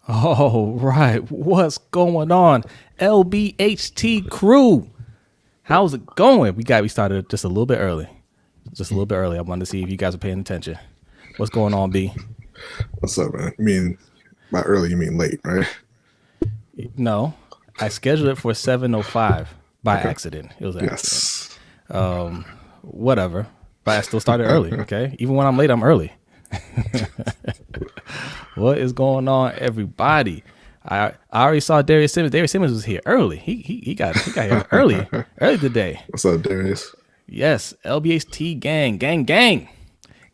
All right, what's going on, LBHT crew? How's it going? We started just a little bit early. I wanted to see if you guys are paying attention. What's going on, B? What's up, man? You mean by early, you mean late, right? No, I scheduled it for 7:05 by Okay. accident. It was an accident. Yes. Whatever, but I still started early. Okay, even when I'm late, I'm early. What is going on, everybody? I already saw Darius Simmons. Darius Simmons was here early. He got here early today. What's up, Darius? Yes, LBHT gang.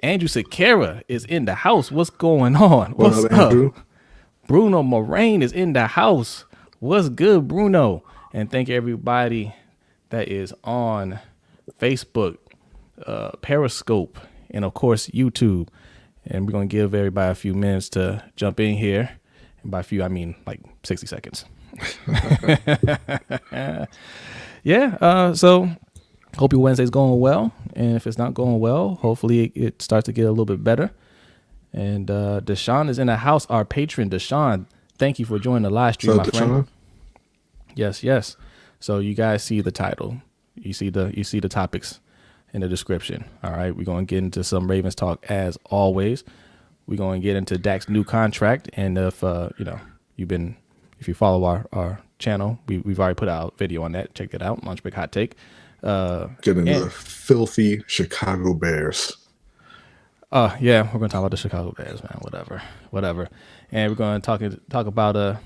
Andrew Sequeira is in the house. What's going on? What's What up, Andrew? Bruno Moraine is in the house. What's good, Bruno? And thank you everybody that is on Facebook, Periscope, and of course YouTube. And we're gonna give everybody a few minutes to jump in here. And by few, I mean like 60 seconds. Yeah. So hope your Wednesday's going well. And if it's not going well, hopefully it starts to get a little bit better. And Deshaun is in the house, our patron. Deshaun, thank you for joining the live stream, So, my friend. Deshaun? Yes. So you guys see the title. You see the topics in the description. All right. We're going to get into some Ravens talk as always. We're going to get into Dak's new contract. And if you follow our channel, we've already put out a video on that. Check that out. Lunch Break Hot Take. Get into the filthy Chicago Bears. Yeah, we're going to talk about the Chicago Bears, man. Whatever. And we're going to talk about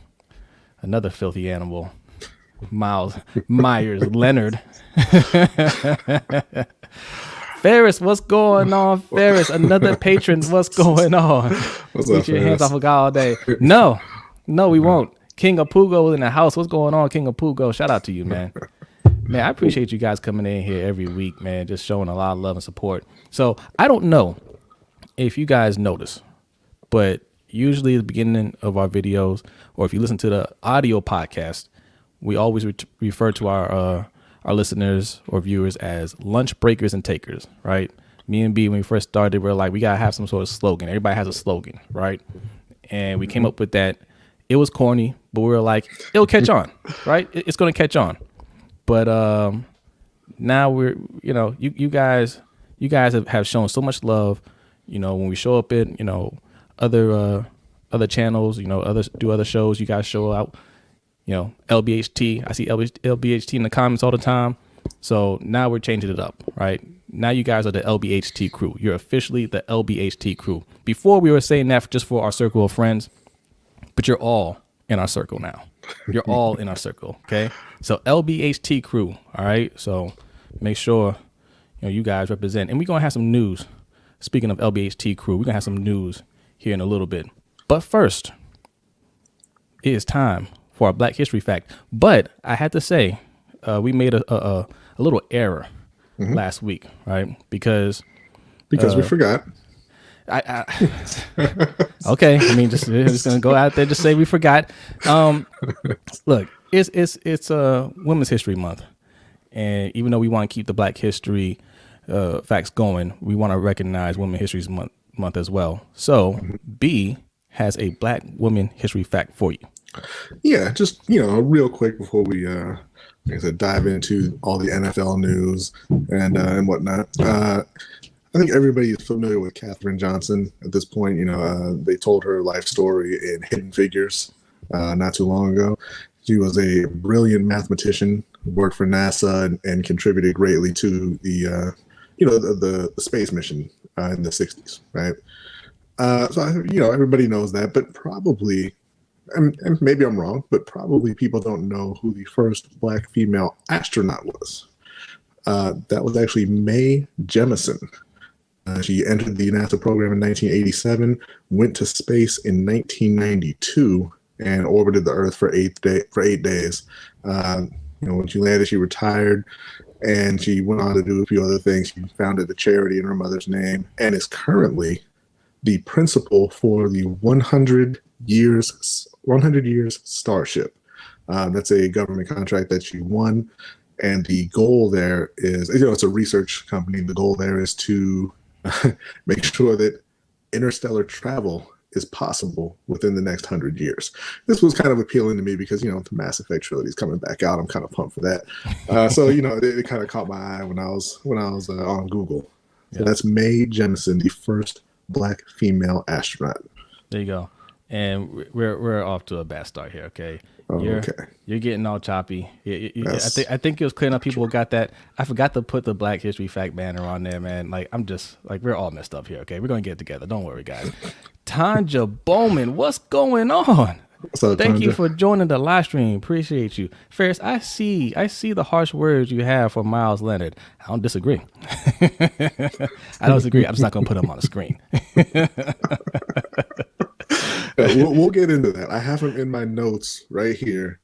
another filthy animal, Meyers Leonard. Ferris, what's going on, Ferris? Another patron, what's going on? What's Get up, your hands Ferris? off of Golladay. No, we won't. King of Pugo is in the house. What's going on, King of Pugo? Shout out to you, man. Man, I appreciate you guys coming in here every week, man, just showing a lot of love and support. So I don't know if you guys notice, but usually at the beginning of our videos, or if you listen to the audio podcast, we always refer to our listeners or viewers as lunch breakers and takers, right? Me and B, when we first started, we are like, we got to have some sort of slogan. Everybody has a slogan, right? And we came up with that. It was corny, but we were like, it'll catch on, right? It's going to catch on. But now we're, you guys have shown so much love, when we show up in, other channels, other shows, you guys show out, LBHT. I see LBHT in the comments all the time. So now we're changing it up, right? Now you guys are the LBHT crew. You're officially the LBHT crew. Before we were saying that just for our circle of friends, but you're all in our circle now. You're all in our circle, okay? So LBHT crew, all right? So make sure, you guys represent. And we're going to have some news. Speaking of LBHT crew, we're going to have some news here in a little bit. But first, it is time for our Black History Fact. But I had to say, we made a little error last week, right? Because we forgot. Okay. I mean, just gonna go out there, just say we forgot. Look, it's Women's History Month, and even though we want to keep the Black History facts going, we want to recognize Women's History Month as well. So B has a Black Women History Fact for you. Yeah, just, real quick before we like I said, dive into all the NFL news and whatnot. I think everybody is familiar with Katherine Johnson at this point. They told her life story in Hidden Figures not too long ago. She was a brilliant mathematician, worked for NASA, and contributed greatly to the space mission in the 60s, right? So everybody knows that, but probably, and maybe I'm wrong, but probably people don't know who the first Black female astronaut was. That was actually Mae Jemison. She entered the NASA program in 1987, went to space in 1992, and orbited the Earth for 8 days. When she landed, she retired, and she went on to do a few other things. She founded a charity in her mother's name, and is currently the principal for the 100 Years Starship. That's a government contract that she won, and the goal there is, it's a research company. The goal there is to make sure that interstellar travel is possible within the next 100 years. This was kind of appealing to me because, the Mass Effect trilogy is coming back out. I'm kind of pumped for that. So, it kind of caught my eye when I was on Google. So that's Mae Jemison, the first Black female astronaut. There you go. And we're off to a bad start here. Okay. Okay. You're getting all choppy. I think it was clear enough. People got that. I forgot to put the Black History Fact banner on there, man. Like, I'm just like, we're all messed up here. Okay, we're gonna get it together. Don't worry, guys. Tanja Bowman, what's going on? Thank you for joining the live stream. Appreciate you, Ferris. I see the harsh words you have for Meyers Leonard. I don't disagree. I don't disagree. I'm just not gonna put them on the screen. We'll get into that. I have him in my notes right here.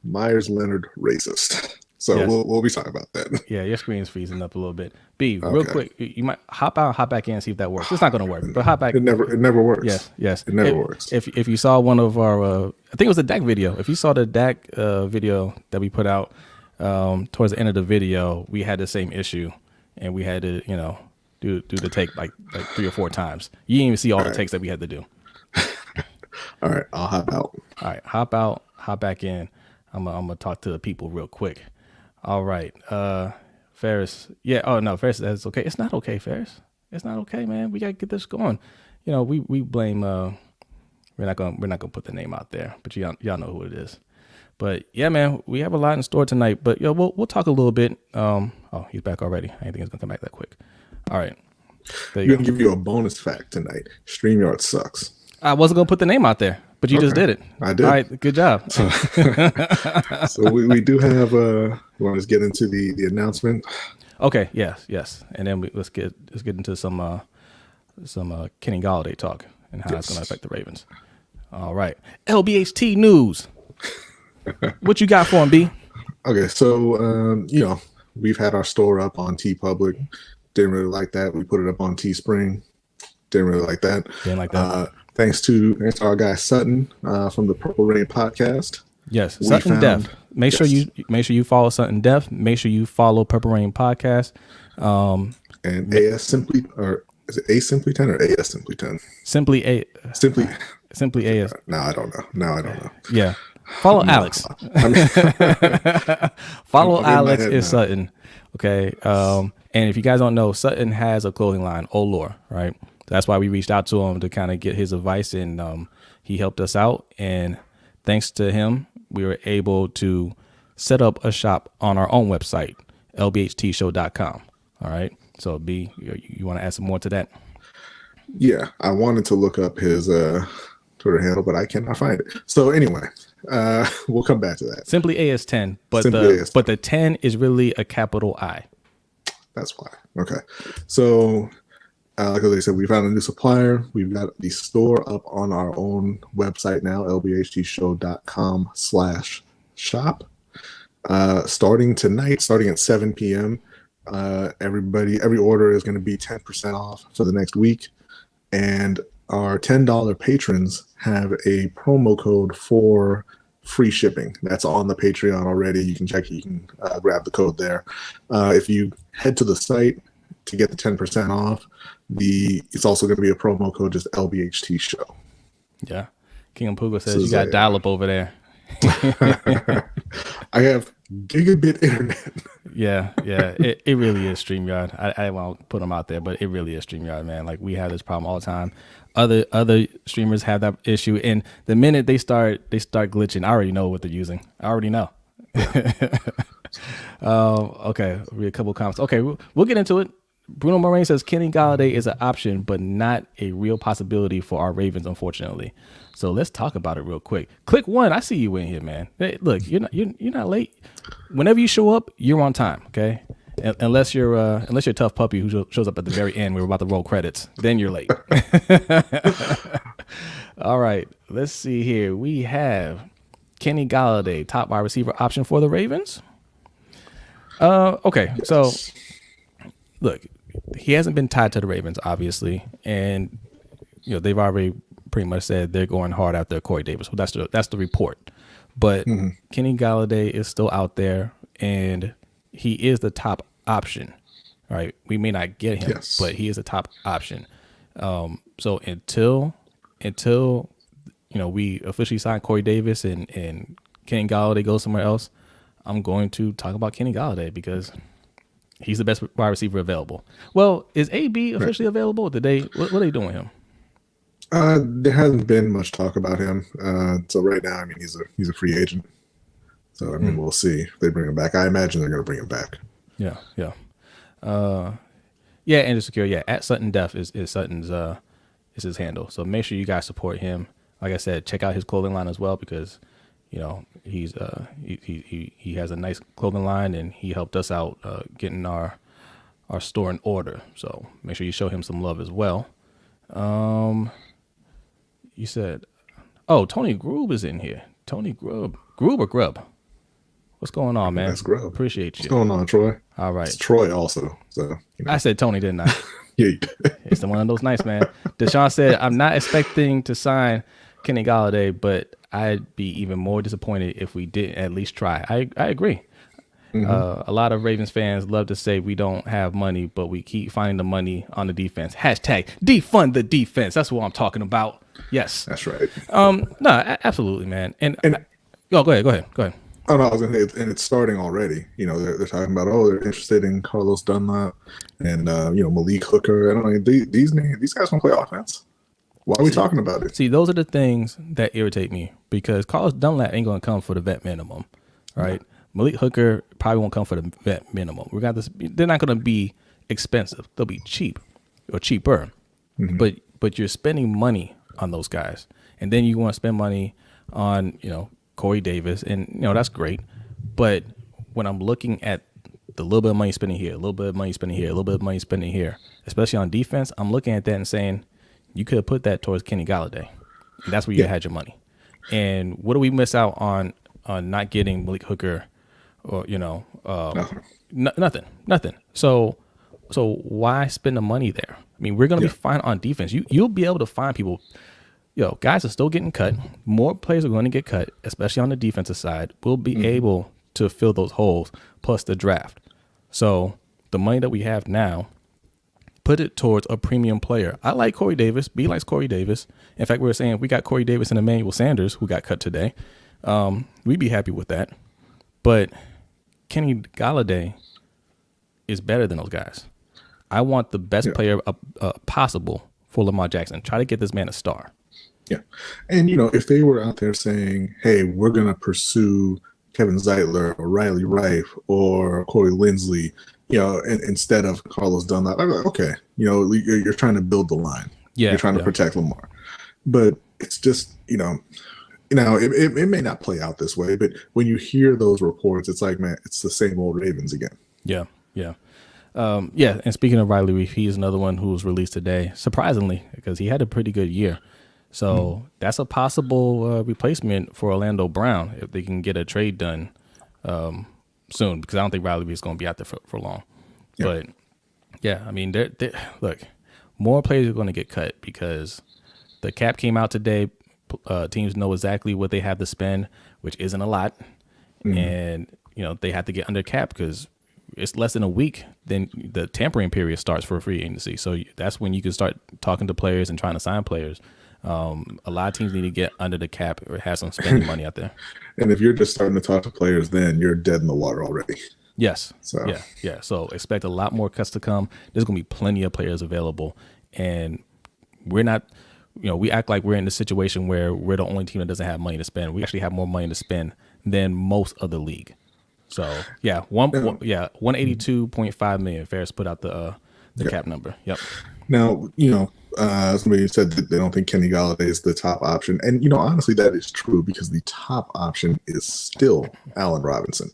Meyers Leonard racist. So yes. we'll be talking about that. Yeah, your screen's freezing up a little bit. Real quick, you might hop out, hop back in, and see if that works. It's not going to work, but hop back. It never works. Yes, it never works. If you saw one of our, I think it was the DAC video. If you saw the DAC video that we put out towards the end of the video, we had the same issue, and we had to do the take like 3 or 4 times. You didn't even see all the takes that we had to do. All right, I'll hop out. All right, hop out, hop back in. I'm gonna talk to the people real quick. All right, Ferris. Yeah. Oh no, Ferris. That's okay. It's not okay, Ferris. It's not okay, man. We gotta get this going. We blame. We're not gonna put the name out there, but y'all know who it is. But yeah, man, we have a lot in store tonight. But we'll talk a little bit. Oh, he's back already. I didn't think he's gonna come back that quick. All right. I'm gonna give you a bonus fact tonight. StreamYard sucks. I wasn't gonna put the name out there, but you just did it. I did. All right, good job. So we do have. You want to just get into the announcement? Okay. Yes. And then let's get into some Kenny Golladay talk and how it's gonna affect the Ravens. All right. LBHT news. What you got for him, B? Okay, so we've had our store up on TeePublic. Didn't really like that. We put it up on Teespring. Didn't really like that. Didn't like that. Thanks to our guy Sutton from the Purple Rain podcast. Yes, Sutton Def. Make sure you follow Sutton Def. Make sure you follow Purple Rain podcast. And AS Simply, or is it A Simply 10 or AS Simply 10? Simply AS. No, I don't know. Yeah. Follow Alex. Follow Alex is Sutton. Okay. And if you guys don't know, Sutton has a clothing line, Olor, right? That's why we reached out to him to kind of get his advice, and he helped us out. And thanks to him, we were able to set up a shop on our own website, lbhtshow.com. All right. So, B, you want to add some more to that? Yeah, I wanted to look up his Twitter handle, but I cannot find it. So anyway, we'll come back to that. Simply AS10, but the 10 is really a capital I. That's why. Okay. So, like I said, we found a new supplier. We've got the store up on our own website now, lbhtshow.com/shop. Starting tonight, starting at 7 p.m., every order is going to be 10% off for the next week. And our $10 patrons have a promo code for free shipping. That's on the Patreon already. You can check it. You can grab the code there. If you head to the site to get the 10% off, it's also going to be a promo code, just LBHT show. Yeah. King of Pugo says you got dial up over there. I have gigabit internet. Yeah. It really is StreamYard. I won't put them out there, but it really is StreamYard, man. Like, we have this problem all the time. Other streamers have that issue, and the minute they start glitching, I already know what they're using. I already know. Okay, read a couple of comments. Okay, we'll get into it. Bruno Moraine says Kenny Golladay is an option, but not a real possibility for our Ravens, unfortunately. So let's talk about it real quick. Click one. I see you in here, man. Hey, look, you're not late. Whenever you show up, you're on time. Okay, unless you're a tough puppy who shows up at the very end. We're about to roll credits. Then you're late. All right. Let's see here. We have Kenny Golladay, top wide receiver option for the Ravens. Okay, so look, he hasn't been tied to the Ravens, obviously, and they've already pretty much said they're going hard after Corey Davis. Well, that's the report. But Kenny Golladay is still out there, and he is the top option. Right? We may not get him, but he is a top option. So until until we officially sign Corey Davis and Kenny Golladay goes somewhere else, I'm going to talk about Kenny Golladay because he's the best wide receiver available. Well, is AB officially available? What are they doing with him? There hasn't been much talk about him. So right now, I mean, he's a free agent. So I mean, we'll see if they bring him back. I imagine they're going to bring him back. Yeah. And secure. Yeah, at Sutton Def is Sutton's is his handle. So make sure you guys support him. Like I said, check out his clothing line as well because he's he has a nice clothing line and he helped us out getting our store in order. So make sure you show him some love as well. You said, Tony Grube is in here. Tony Grube or Grub? What's going on, man? That's Grub. Appreciate you. What's going on, Troy? All right. It's Troy also. So I said Tony, didn't I? Yeah, you did. It's one of those nice, man. Deshaun said, I'm not expecting to sign Kenny Golladay, but I'd be even more disappointed if we didn't at least try. I agree. A lot of Ravens fans love to say we don't have money, but we keep finding the money on the defense. Hashtag defund the defense. That's what I'm talking about. Yes. That's right. No, absolutely, man. And go ahead. Oh, no, I was going to say, and it's starting already. They're talking about, they're interested in Carlos Dunlap and, Malik Hooker. I don't know, these guys want to play offense. Why are we talking about it? See, those are the things that irritate me because Carlos Dunlap ain't going to come for the vet minimum, right? No. Malik Hooker probably won't come for the vet minimum. They're not going to be expensive. They'll be cheap or cheaper, but you're spending money on those guys. And then you want to spend money on, Corey Davis, and that's great. But when I'm looking at the little bit of money spending here, a little bit of money spending here, a little bit of money spending here, especially on defense, I'm looking at that and saying you could have put that towards Kenny Golladay. And that's where you had your money. And what do we miss out on not getting Malik Hooker or nothing. So why spend the money there? I mean, we're going to be fine on defense. You'll be able to find people. Guys are still getting cut. More players are going to get cut, especially on the defensive side. We'll be able to fill those holes, plus the draft. So the money that we have now, put it towards a premium player. I like Corey Davis. B likes Corey Davis. In fact, we were saying if we got Corey Davis and Emmanuel Sanders, who got cut today, we'd be happy with that. But Kenny Golladay is better than those guys. I want the best player possible for Lamar Jackson. Try to get this man a star. Yeah. And, if they were out there saying, hey, we're going to pursue Kevin Zeitler or Riley Rife or Corey Linsley, instead of Carlos Dunlap, I'm like, okay, you're trying to build the line. Yeah. You're trying to protect Lamar. But it's just, it may not play out this way, but when you hear those reports, it's like, man, it's the same old Ravens again. Yeah. And speaking of Riley Reef, he's another one who was released today, surprisingly, because he had a pretty good year. So that's a possible replacement for Orlando Brown if they can get a trade done soon, because I don't think Riley Reef is going to be out there for long. Yeah. But, I mean, look, more players are going to get cut because the cap came out today. Teams know exactly what they have to spend, which isn't a lot. And, they have to get under cap because it's less than a week, then the tampering period starts for a free agency. So that's when you can start talking to players and trying to sign players. A lot of teams need to get under the cap or have some spending money out there. And if you're just starting to talk to players, then you're dead in the water already. Yes. So. Yeah. So expect a lot more cuts to come. There's going to be plenty of players available. And we're not, we act like we're in the situation where we're the only team that doesn't have money to spend. We actually have more money to spend than most of the league. So, 182.5 million. Ferris put out the cap number. Yep. Now, somebody said that they don't think Kenny Golladay is the top option. And, honestly, that is true because the top option is still Allen Robinson.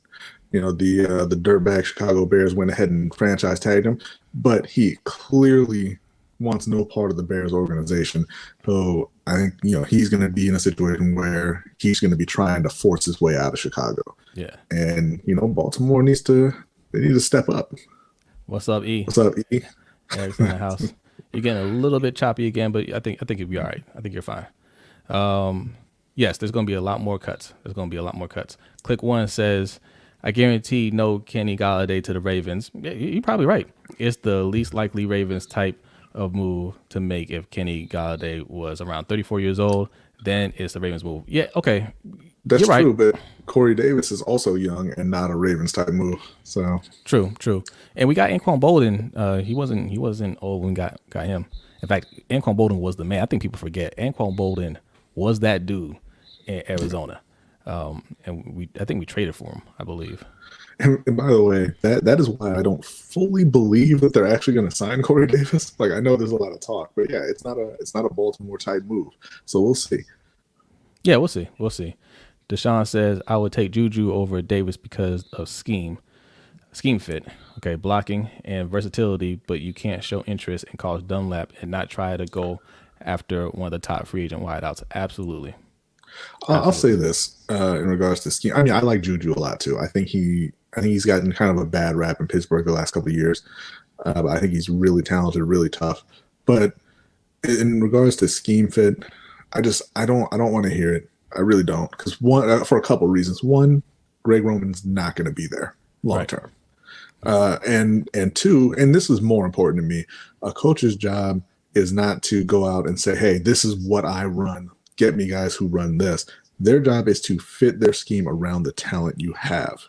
The dirtbag Chicago Bears went ahead and franchise tagged him, but he clearly wants no part of the Bears organization. So I think, he's going to be in a situation where he's going to be trying to force his way out of Chicago. Yeah. And, Baltimore needs to step up. What's up, E? What's up, E? Eric's in the house. You're getting a little bit choppy again, but I think you'll be all right. I think you're fine. Yes, there's going to be a lot more cuts. Click One says, I guarantee no Kenny Golladay to the Ravens. Yeah, you're probably right. It's the least likely Ravens type of move to make if Kenny Golladay was around 34 years old. Then it's the Ravens move. Yeah, okay, That's you're right. true, but Corey Davis is also young and not a Ravens type move. So True. And we got Anquan Bolden. He wasn't old when we got him. In fact, Anquan Bolden was the man. I think people forget Anquan Bolden was that dude in Arizona. And I think we traded for him, I believe. and by the way, that is why I don't fully believe that they're actually going to sign Corey Davis. Like I know there's a lot of talk, but yeah, it's not a Baltimore type move. So we'll see. Yeah, we'll see. Deshaun says I would take Juju over Davis because of scheme fit, okay, blocking and versatility, but you can't show interest in Carlos Dunlap and not try to go after one of the top free agent wideouts. Absolutely. I'll say this in regards to scheme. I mean, I like Juju a lot too. I think he's gotten kind of a bad rap in Pittsburgh the last couple of years. But I think he's really talented, really tough. But in regards to scheme fit, I don't want to hear it. I really don't, because one, for a couple of reasons. One, Greg Roman's not going to be there long term, and two, and this is more important to me. A coach's job is not to go out and say, "Hey, this is what I run. Get me guys who run this." Their job is to fit their scheme around the talent you have.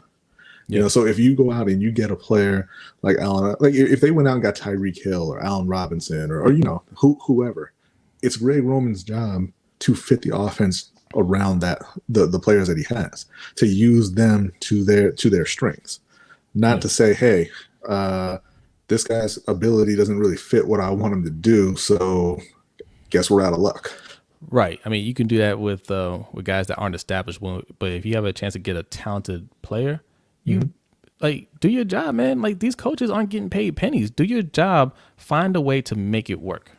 You know, so if you go out and you get a player like Allen, like if they went out and got Tyreek Hill or Allen Robinson or you know whoever, it's Greg Roman's job to fit the offense around that the players that he has, to use them to their strengths, not to say, hey, this guy's ability doesn't really fit what I want him to do, so guess we're out of luck. Right. I mean, you can do that with guys that aren't established, but if you have a chance to get a talented player, you like do your job, man. Like these coaches aren't getting paid pennies. Do your job. Find a way to make it work.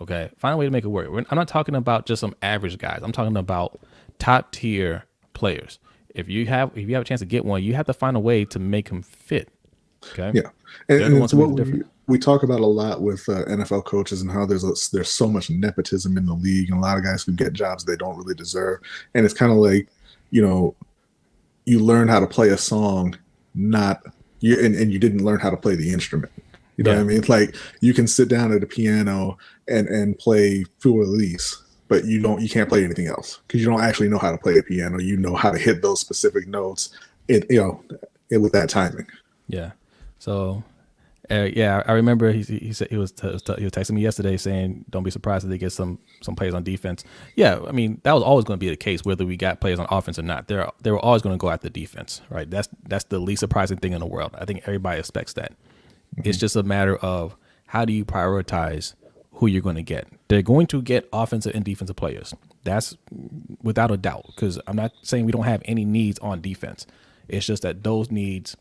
Okay, find a way to make it work. I'm not talking about just some average guys. I'm talking about top tier players. If you have a chance to get one, you have to find a way to make them fit. Okay. Yeah, and it's what we talk about a lot with NFL coaches and how there's so much nepotism in the league and a lot of guys who get jobs they don't really deserve. And it's kind of like, you know, you learn how to play a song, and you didn't learn how to play the instrument. You know what I mean? Like you can sit down at a piano and play Fou Elise, but you can't play anything else because you don't actually know how to play a piano. You know how to hit those specific notes, with that timing. Yeah. So, I remember he said he was texting me yesterday saying, "Don't be surprised if they get some players on defense." Yeah, I mean that was always going to be the case whether we got players on offense or not. They were always going to go after defense, right? That's the least surprising thing in the world. I think everybody expects that. It's just a matter of how do you prioritize who you're going to get. They're going to get offensive and defensive players. That's without a doubt, because I'm not saying we don't have any needs on defense. It's just that those needs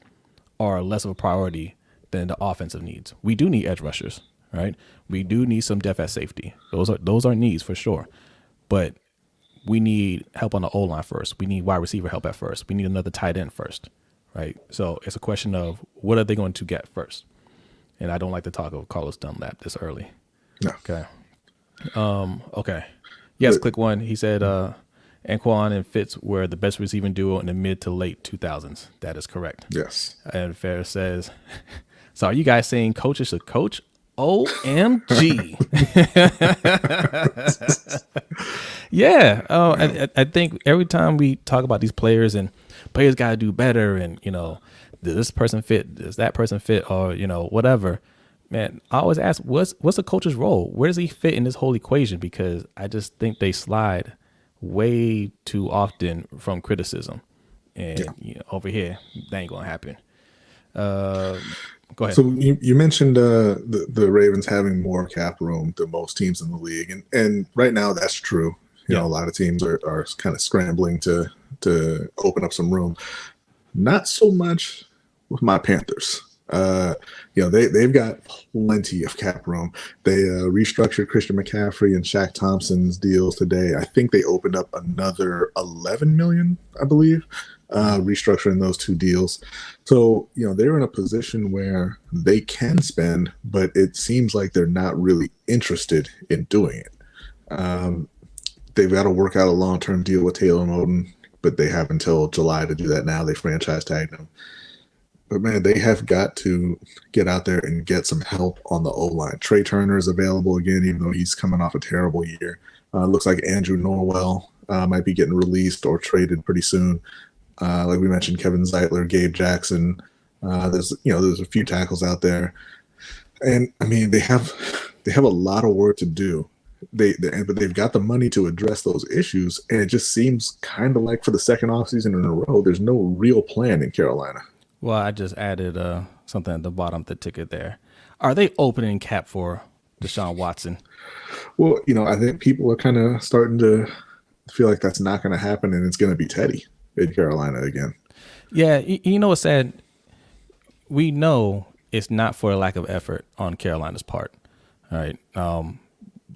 are less of a priority than the offensive needs. We do need edge rushers, right? We do need some depth at safety. Those are needs for sure. But we need help on the O-line first. We need wide receiver help at first. We need another tight end first, right? So it's a question of what are they going to get first? And I don't like to talk of Carlos Dunlap this early. No. Okay. Okay. Yes, click one. He said Anquan and Fitz were the best receiving duo in the mid to late 2000s. That is correct. Yes. And Ferris says, so are you guys saying coaches should coach? OMG. Yeah. I think every time we talk about these players and players got to do better and, you know, does this person fit? Does that person fit? Or, you know, whatever. Man, I always ask, what's a coach's role? Where does he fit in this whole equation? Because I just think they slide way too often from criticism. And you know, over here, that ain't going to happen. Go ahead. So you mentioned the Ravens having more cap room than most teams in the league. And right now that's true. You know, a lot of teams are kind of scrambling to open up some room. Not so much with my Panthers. They've got plenty of cap room. They restructured Christian McCaffrey and Shaq Thompson's deals today. I think they opened up another $11 million, I believe, restructuring those two deals. So, you know, they're in a position where they can spend, but it seems like they're not really interested in doing it. They've got to work out a long-term deal with Taylor Moton, but they have until July to do that now. They franchise tagged him. But man, they have got to get out there and get some help on the O-line. Trey Turner is available again, even though he's coming off a terrible year. Looks like Andrew Norwell might be getting released or traded pretty soon. Like we mentioned, Kevin Zeitler, Gabe Jackson. There's a few tackles out there, and I mean they have a lot of work to do. But they've got the money to address those issues, and it just seems kind of like for the second offseason in a row, there's no real plan in Carolina. Well, I just added something at the bottom of the ticket there. Are they opening cap for Deshaun Watson? Well, I think people are kind of starting to feel like that's not going to happen, and it's going to be Teddy in Carolina again. Yeah, you know what's sad? We know it's not for a lack of effort on Carolina's part. All right.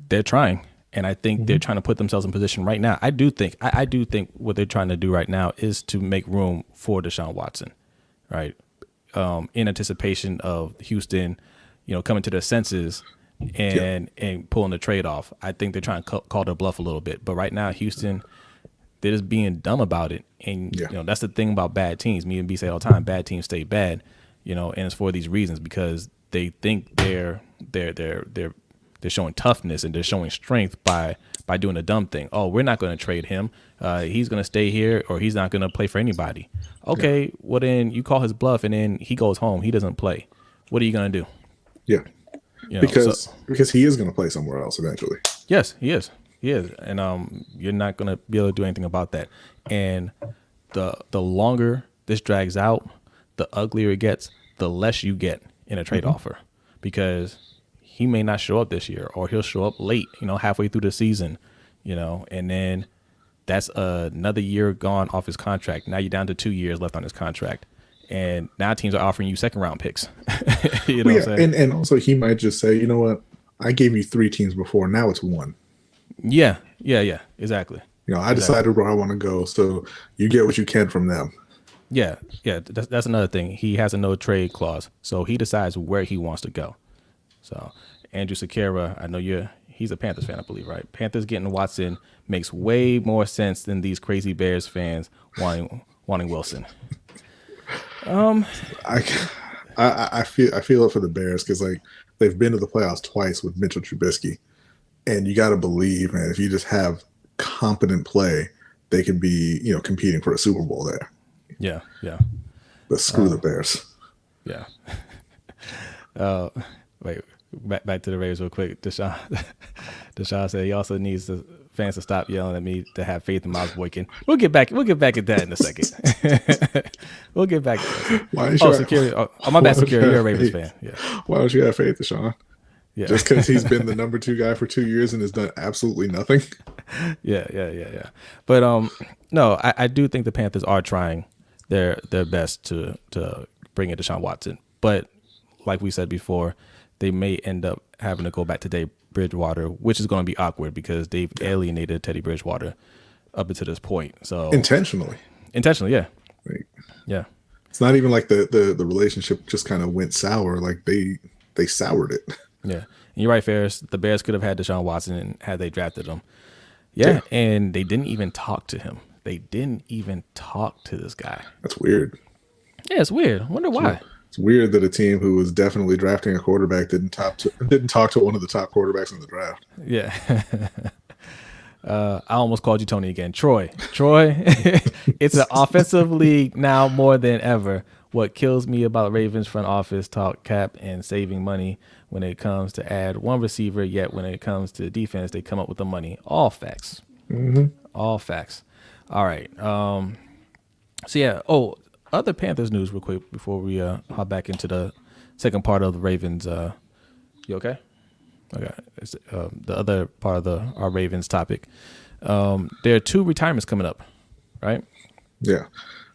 They're trying, and I think they're trying to put themselves in position right now. I do think what they're trying to do right now is to make room for Deshaun Watson. Right, in anticipation of Houston, coming to their senses and pulling the trade off. I think they're trying to call their bluff a little bit. But right now, Houston, they're just being dumb about it. And that's the thing about bad teams. Me and B say all the time, bad teams stay bad. And it's for these reasons because they think they're showing toughness and they're showing strength by doing a dumb thing. Oh, we're not going to trade him. He's going to stay here or he's not going to play for anybody. Okay, well then you call his bluff and then he goes home. He doesn't play. What are you going to do? Yeah, because he is going to play somewhere else eventually. Yes, he is. He is, and you're not going to be able to do anything about that. And the longer this drags out, the uglier it gets, the less you get in a trade offer because he may not show up this year or he'll show up late, halfway through the season, and then that's another year gone off his contract. Now you're down to 2 years left on his contract. And now teams are offering you second round picks. What I'm saying? And also he might just say, you know what? I gave you 3 teams before. Now it's 1. Yeah. Exactly. I decided where I want to go. So you get what you can from them. Yeah. That's another thing. He has a no trade clause. So he decides where he wants to go. So Andrew Sakara, I know he's a Panthers fan, I believe, right? Panthers getting Watson makes way more sense than these crazy Bears fans wanting Wilson. I feel it for the Bears because they've been to the playoffs twice with Mitchell Trubisky, and you got to believe, man, if you just have competent play, they could be competing for a Super Bowl there. Yeah. But screw the Bears. Yeah. Wait. Back to the Ravens real quick. Deshaun said he also needs the fans to stop yelling at me to have faith in Miles Boykin. We'll get back at that in a second. We'll get back to that. Security. Oh, my bad, Security. You're a Ravens fan. Yeah. Why don't you have faith, Deshaun? Yeah. Just because he's been the number 2 guy for 2 years and has done absolutely nothing. Yeah. But no, I do think the Panthers are trying their best to bring in Deshaun Watson. But like we said before, they may end up having to go back to Teddy Bridgewater, which is going to be awkward because they've alienated Teddy Bridgewater up until this point. So intentionally, yeah. Yeah. It's not even like the relationship just kind of went sour. Like they soured it. Yeah. And you're right, Ferris. The Bears could have had Deshaun Watson had they drafted him. Yeah. And they didn't even talk to him. They didn't even talk to this guy. That's weird. Yeah, it's weird. I wonder why. It's weird that a team who was definitely drafting a quarterback didn't talk to one of the top quarterbacks in the draft. Yeah. I almost called you Tony again. Troy, it's an offensive league now more than ever. What kills me about Ravens front office talk cap and saving money when it comes to add one receiver, yet when it comes to defense, they come up with the money. All facts. Mm-hmm. All facts. All right. So, yeah. Oh, other Panthers news real quick before we hop back into the second part of the Ravens. You okay? Okay. It's, the other part of our Ravens topic. There are 2 retirements coming up, right? Yeah.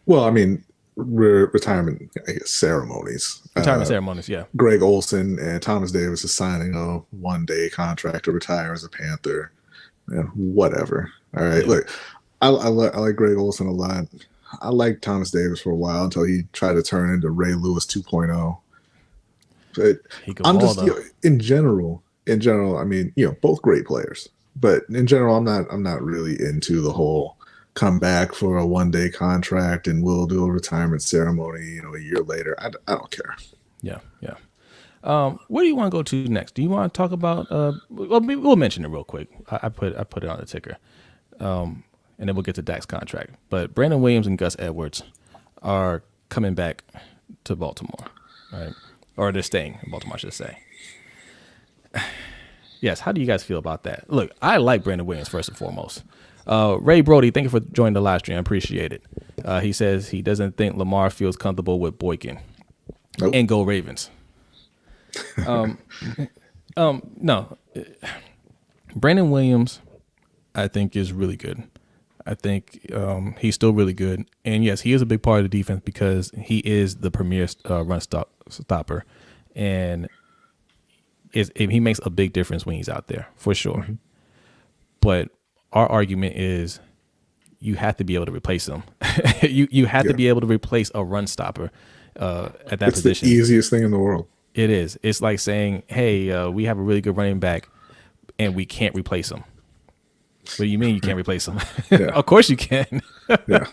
Well, I mean, retirement, I guess, ceremonies. Retirement ceremonies, yeah. Greg Olson and Thomas Davis is signing a 1-day contract to retire as a Panther. And whatever. All right. Yeah. Look, I like Greg Olson a lot. I liked Thomas Davis for a while until he tried to turn into Ray Lewis 2.0. But I'm just in general, I mean, both great players. But in general, I'm not really into the whole come back for a 1-day contract and we'll do a retirement ceremony, a year later. I don't care. Yeah. Where do you want to go to next? Do you want to talk about? Well, we'll mention it real quick. I put it on the ticker, and then we'll get to Dak's contract. But Brandon Williams and Gus Edwards are coming back to Baltimore, right? Or they're staying in Baltimore, I should say. Yes. How do you guys feel about that? Look, I like Brandon Williams first and foremost. Ray Brody, thank you for joining the live stream. I appreciate it. He says he doesn't think Lamar feels comfortable with Boykin. Nope. And go Ravens. No. Brandon Williams, I think, is really good. I think he's still really good. And yes, he is a big part of the defense because he is the premier run stopper. And he makes a big difference when he's out there, for sure. Mm-hmm. But our argument is you have to be able to replace him. you have to be able to replace a run stopper at that position. It's the easiest thing in the world. It is. It's like saying, hey, we have a really good running back and we can't replace him. What do you mean you can't replace him? Yeah. Of course you can. Yeah.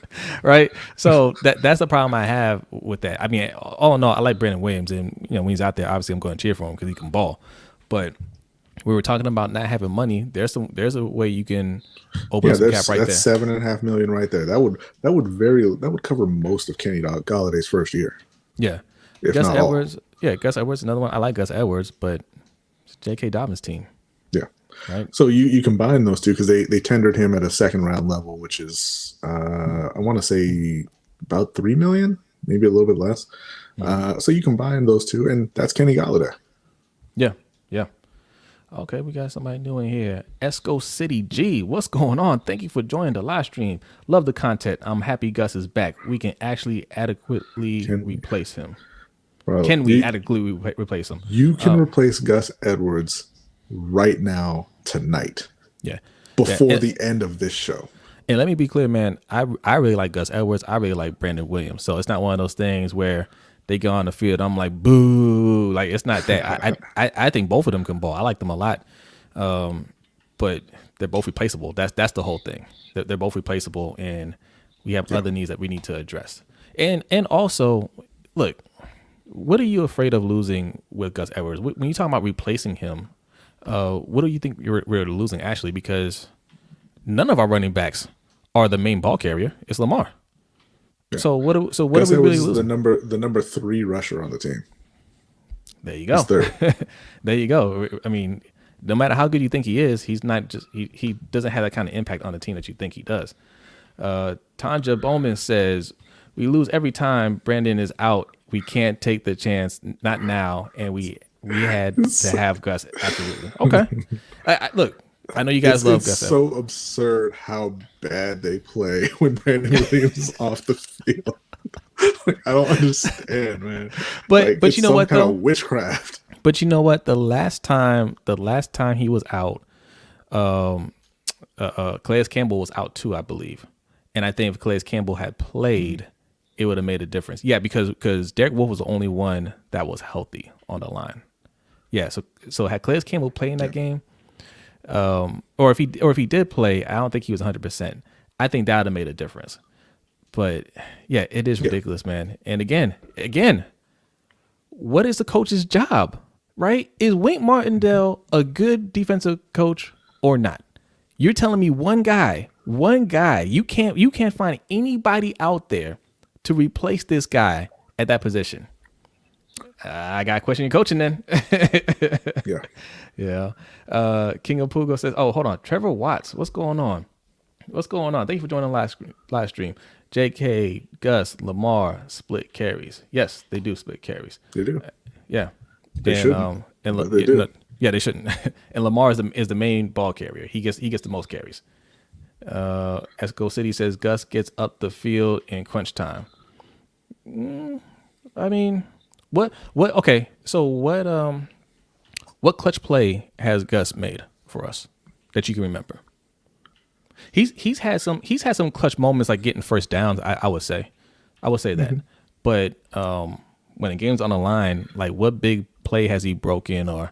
Right? So that's the problem I have with that. I mean, all in all, I like Brandon Williams. And, when he's out there, obviously I'm going to cheer for him because he can ball. But we were talking about not having money. There's a way you can open up some cap right there. That's $7.5 million right there. That would cover most of Kenny Golladay's first year. Yeah. If Gus not Edwards. all. Yeah, Gus Edwards, another one. I like Gus Edwards, but it's J.K. Dobbins' team. Yeah. Right. So you combine those two because they tendered him at a second round level, which is I want to say about $3 million, maybe a little bit less. Mm-hmm. So you combine those two, and that's Kenny Golladay. Yeah. Okay, we got somebody new in here. Esco City G, what's going on? Thank you for joining the live stream. Love the content. I'm happy Gus is back. We can actually adequately replace him. Bro, can we adequately replace him? You can replace Gus Edwards right now, tonight. Yeah. Before the end of this show. And let me be clear, man. I really like Gus Edwards. I really like Brandon Williams. So it's not one of those things where they go on the field, I'm like, boo. Like, it's not that. I think both of them can ball. I like them a lot. But they're both replaceable. That's the whole thing. They're both replaceable, and we have other needs that we need to address. And also, look, what are you afraid of losing with Gus Edwards? When you talk about replacing him, what do you think we're losing, actually? Because none of our running backs are the main ball carrier. It's Lamar. Yeah. So what are we really losing? The number 3 rusher on the team. There you go. There you go. I mean, no matter how good you think he is, he's not just he doesn't have that kind of impact on the team that you think he does. Tanja Bowman says, we lose every time Brandon is out. We can't take the chance, not now, and we had to have Gus. Absolutely. Okay. Look, I know you guys love Gus. It's so absurd how bad they play when Brandon Williams is off the field. I don't understand, man. But you know what, though? Witchcraft. But you know what? The last time he was out, Calais Campbell was out too, I believe. And I think if Calais Campbell had played, it would have made a difference. Yeah, because Derek Wolfe was the only one that was healthy on the line. Yeah, so had Calais Campbell played in that game, or if he did play, I don't think he was 100%. I think that would have made a difference. But yeah, it is ridiculous, man. And again, what is the coach's job, right? Is Wink Martindale a good defensive coach or not? You're telling me one guy, you can't find anybody out there to replace this guy at that position. I got to question your coaching then. Yeah. King of Pugo says, oh, hold on. Trevor Watts, what's going on? Thank you for joining the live stream. JK, Gus, Lamar split carries. Yes, they do split carries. They do. Yeah. They shouldn't. They do. Yeah, they shouldn't. And Lamar is the main ball carrier. He gets the most carries. Esco City says Gus gets up the field in crunch time. I mean, what? Okay, so what clutch play has Gus made for us that you can remember? He's had some clutch moments, like getting first downs. I would say that. Mm-hmm. But when a game's on the line, like what big play has he broken, or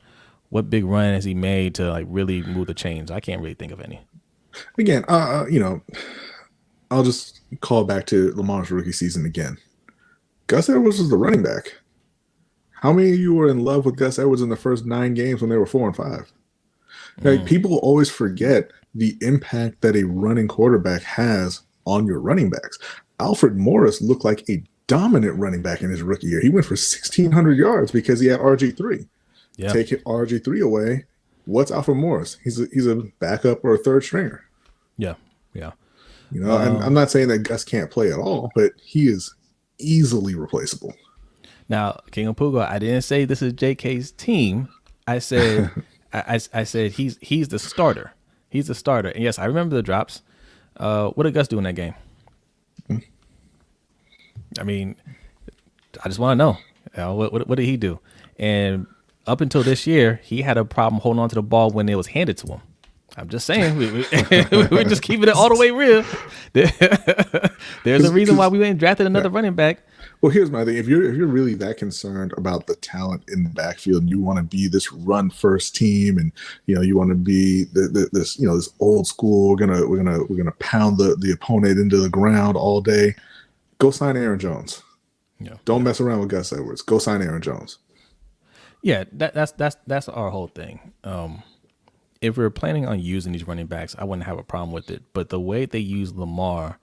what big run has he made to like really move the chains? I can't really think of any. Again, a I'll just call back to Lamar's rookie season again. Gus Edwards was the running back. How many of you were in love with Gus Edwards in the first 9 games when they were 4-5? Like, people always forget the impact that a running quarterback has on your running backs. Alfred Morris looked like a dominant running back in his rookie year. He went for 1,600 yards because he had RG3. Yeah. Take RG3 away, what's Alfred Morris? He's a backup or a third stringer. Yeah. You know, and I'm not saying that Gus can't play at all, but he is easily replaceable. Now, King of Pugo, I didn't say this is JK's team. I said I said he's the starter. He's the starter. And yes, I remember the drops. What did Gus do in that game? I mean, I just want to know, what did he do? And up until this year, he had a problem holding on to the ball when it was handed to him. I'm just saying, we're just keeping it all the way real. There's a reason why we went and drafted another running back. Well, here's my thing: if you're really that concerned about the talent in the backfield, and you want to be this run first team, and you want to be this old school, we're gonna pound the opponent into the ground all day, go sign Aaron Jones. Yeah. Don't mess around with Gus Edwards. Go sign Aaron Jones. Yeah, that's our whole thing. If we're planning on using these running backs, I wouldn't have a problem with it. But the way they use Lamar,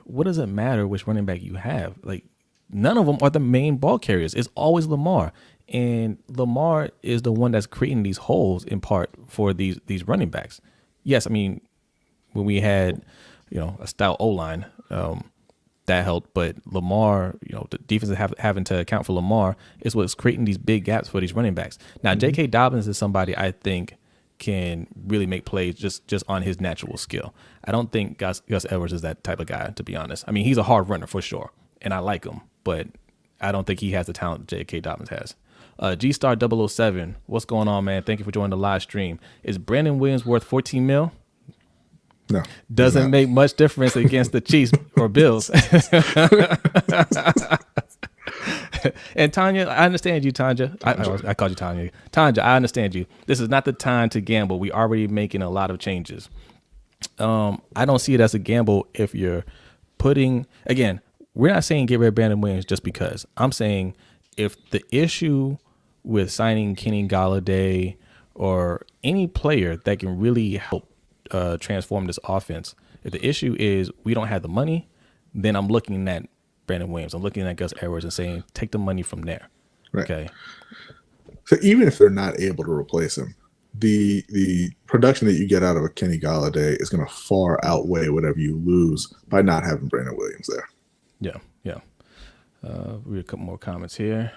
what does it matter which running back you have? Like, none of them are the main ball carriers. It's always Lamar. And Lamar is the one that's creating these holes in part for these running backs. Yes, I mean, when we had, a stout O-line, that helped. But Lamar, the defense having to account for Lamar is what's creating these big gaps for these running backs. Now, J.K. Dobbins is somebody I think can really make plays just on his natural skill. I don't think Gus Edwards is that type of guy, to be honest. I mean, he's a hard runner for sure, and I like him, but I don't think he has the talent J.K. Dobbins has. G-Star 007, what's going on, man? Thank you for joining the live stream. Is Brandon Williams worth $14 million? No. Doesn't make much difference against the Chiefs or Bills. And Tanya, I understand you, Tanya. I called you Tanya. Tanya, I understand you. This is not the time to gamble. We already making a lot of changes. I don't see it as a gamble if you're putting, again, we're not saying get rid of Brandon Williams just because. I'm saying if the issue with signing Kenny Golladay or any player that can really help transform this offense, if the issue is we don't have the money, then I'm looking at Brandon Williams. I'm looking at Gus Edwards and saying, take the money from there. Right. Okay. So even if they're not able to replace him, the production that you get out of a Kenny Golladay is going to far outweigh whatever you lose by not having Brandon Williams there. Yeah. We have a couple more comments here.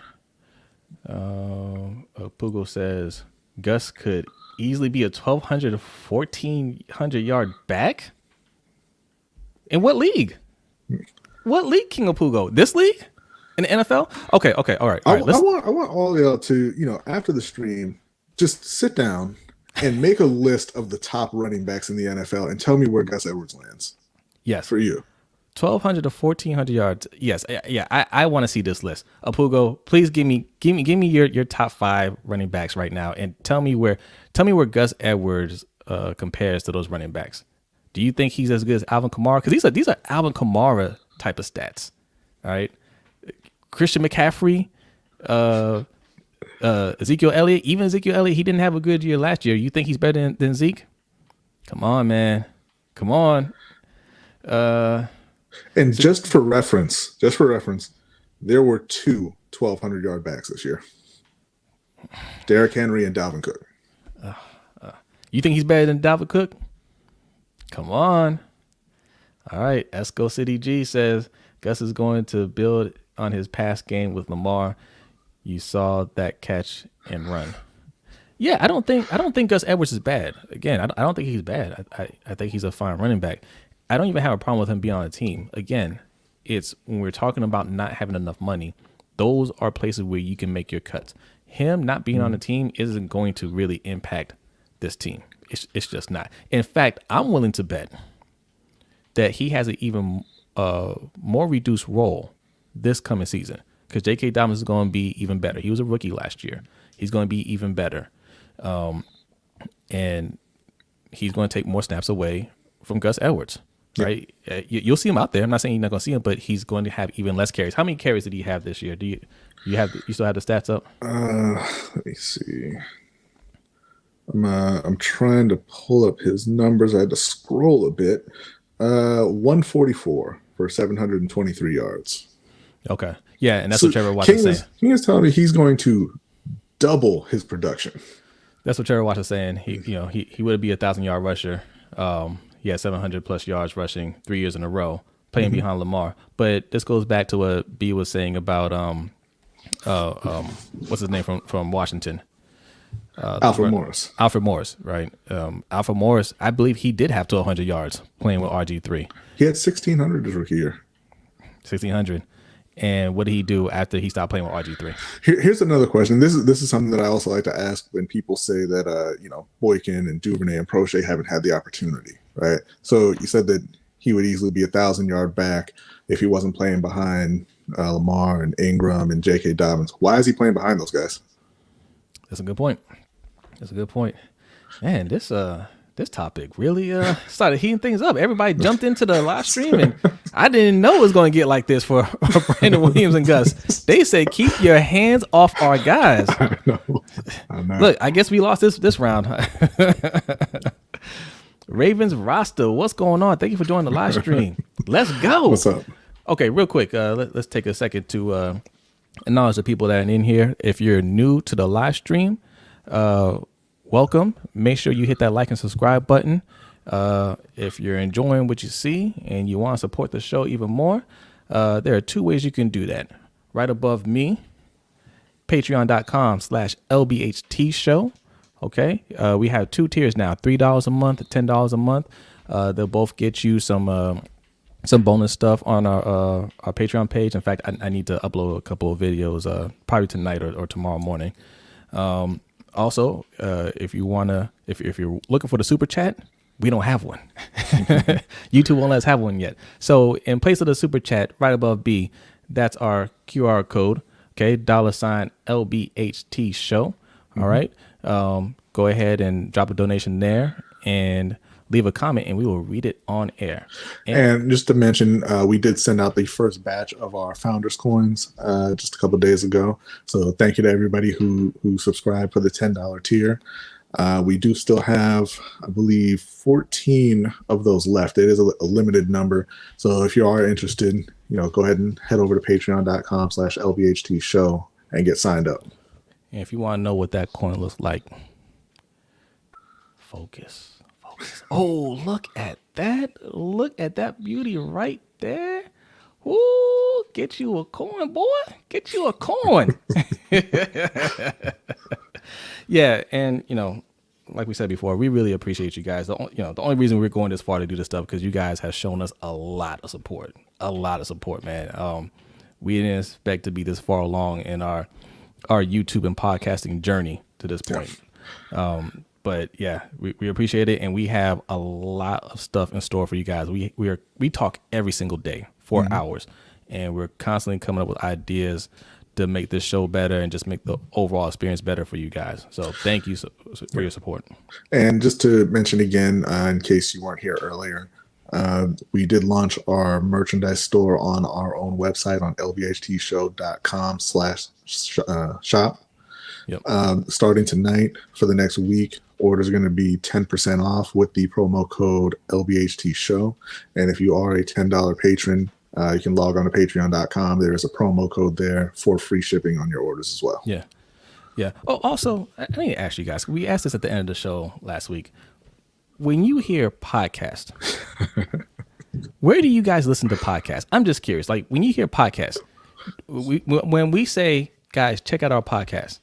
Pugo says Gus could easily be a 1,200 to 1,400 yard back. In what league? What league, King of Pugo? This league? In the NFL? Okay, all right. I want all y'all to, after the stream, just sit down and make a list of the top running backs in the NFL and tell me where Gus Edwards lands. Yes. For you. 1,200 to 1,400 yards. Yes, yeah. I want to see this list. Pugo, please give me your top 5 running backs right now, and tell me where Gus Edwards compares to those running backs. Do you think he's as good as Alvin Kamara? Because these are Alvin Kamara type of stats. All right, Christian McCaffrey, Ezekiel Elliott. Even Ezekiel Elliott, he didn't have a good year last year. You think he's better than Zeke? Come on, man. Come on. And just for reference, there were 2 1,200-yard backs this year. Derrick Henry and Dalvin Cook. You think he's better than Dalvin Cook? Come on. All right. Esco City G says Gus is going to build on his past game with Lamar. You saw that catch and run. Yeah, I don't think Gus Edwards is bad. Again, I don't think he's bad. I think he's a fine running back. I don't even have a problem with him being on the team. Again, it's when we're talking about not having enough money, those are places where you can make your cuts. Him not being on the team isn't going to really impact this team. It's just not. In fact, I'm willing to bet that he has an even more reduced role this coming season because J.K. Dobbins is going to be even better. He was a rookie last year. He's going to be even better. And he's going to take more snaps away from Gus Edwards. right? You'll see him out there. I'm not saying you're not going to see him, but he's going to have even less carries. How many carries did he have this year? You still have the stats up? Let me see. I'm trying to pull up his numbers. I had to scroll a bit. 144 for 723 yards. Okay. Yeah, and that's what Trevor Watts is saying. He is telling me he's going to double his production. That's what Trevor Watts is saying. He would be a 1,000-yard rusher. He had 700 plus yards rushing 3 years in a row, playing behind Lamar. But this goes back to what B was saying about what's his name from Washington? Alfred Morris. Alfred Morris, right? Alfred Morris, I believe he did have to 100 yards playing with RG3. He had 1,600 his rookie year. 1,600. And what did he do after he stopped playing with RG3? Here's another question. This is something that I also like to ask when people say that Boykin and Duvernay and Prochet haven't had the opportunity, right? So you said that he would easily be 1,000-yard back if he wasn't playing behind Lamar and Ingram and J.K. Dobbins. Why is he playing behind those guys? That's a good point. Man, this topic really started heating things up. Everybody jumped into the live stream, and I didn't know it was going to get like this for Brandon Williams and Gus. They said, keep your hands off our guys. I know. Look, I guess we lost this round. Ravens roster, what's going on? Thank you for joining the live stream. Let's go. What's up? Okay, real quick, let's take a second to acknowledge the people that are in here. If you're new to the live stream, welcome. Make sure you hit that like and subscribe button. If you're enjoying what you see and you want to support the show even more, there are two ways you can do that. Right above me, patreon.com/LBHT show. Okay. We have two tiers now, $3 a month, $10 a month. They'll both get you some bonus stuff on our Patreon page. In fact, I need to upload a couple of videos, probably tonight or tomorrow morning. Also, if you're looking for the super chat, we don't have one. YouTube won't let us have one yet. So in place of the super chat, right above B, that's our QR code. Okay, $LBHT show. All right. Go ahead and drop a donation there and leave a comment, and we will read it on air. And just to mention, we did send out the first batch of our Founders coins just a couple of days ago. So thank you to everybody who subscribed for the $10 tier. We do still have, I believe, 14 of those left. It is a limited number. So if you are interested, go ahead and head over to patreon.com/LBHT show and get signed up. And if you want to know what that coin looks like, focus. Oh, look at that. Look at that beauty right there. Ooh, get you a coin, boy. Get you a coin. Yeah, and, like we said before, we really appreciate you guys. The only reason we're going this far to do this stuff because you guys have shown us a lot of support. Man. We didn't expect to be this far along in our YouTube and podcasting journey to this point. But yeah, we appreciate it, and we have a lot of stuff in store for you guys. We talk every single day, 4 hours, and we're constantly coming up with ideas to make this show better and just make the overall experience better for you guys. So thank you for your support. And just to mention again, in case you weren't here earlier, we did launch our merchandise store on our own website on lbhtshow.com/shop. Yep. Starting tonight for the next week, orders are going to be 10% off with the promo code LBHT show. And if you are a $10 patron, you can log on to patreon.com. There is a promo code there for free shipping on your orders as well. Yeah. Oh, also, I need to ask you guys, we asked this at the end of the show last week. When you hear podcast, where do you guys listen to podcasts? I'm just curious. Like when you hear podcasts, when we say, guys, check out our podcast,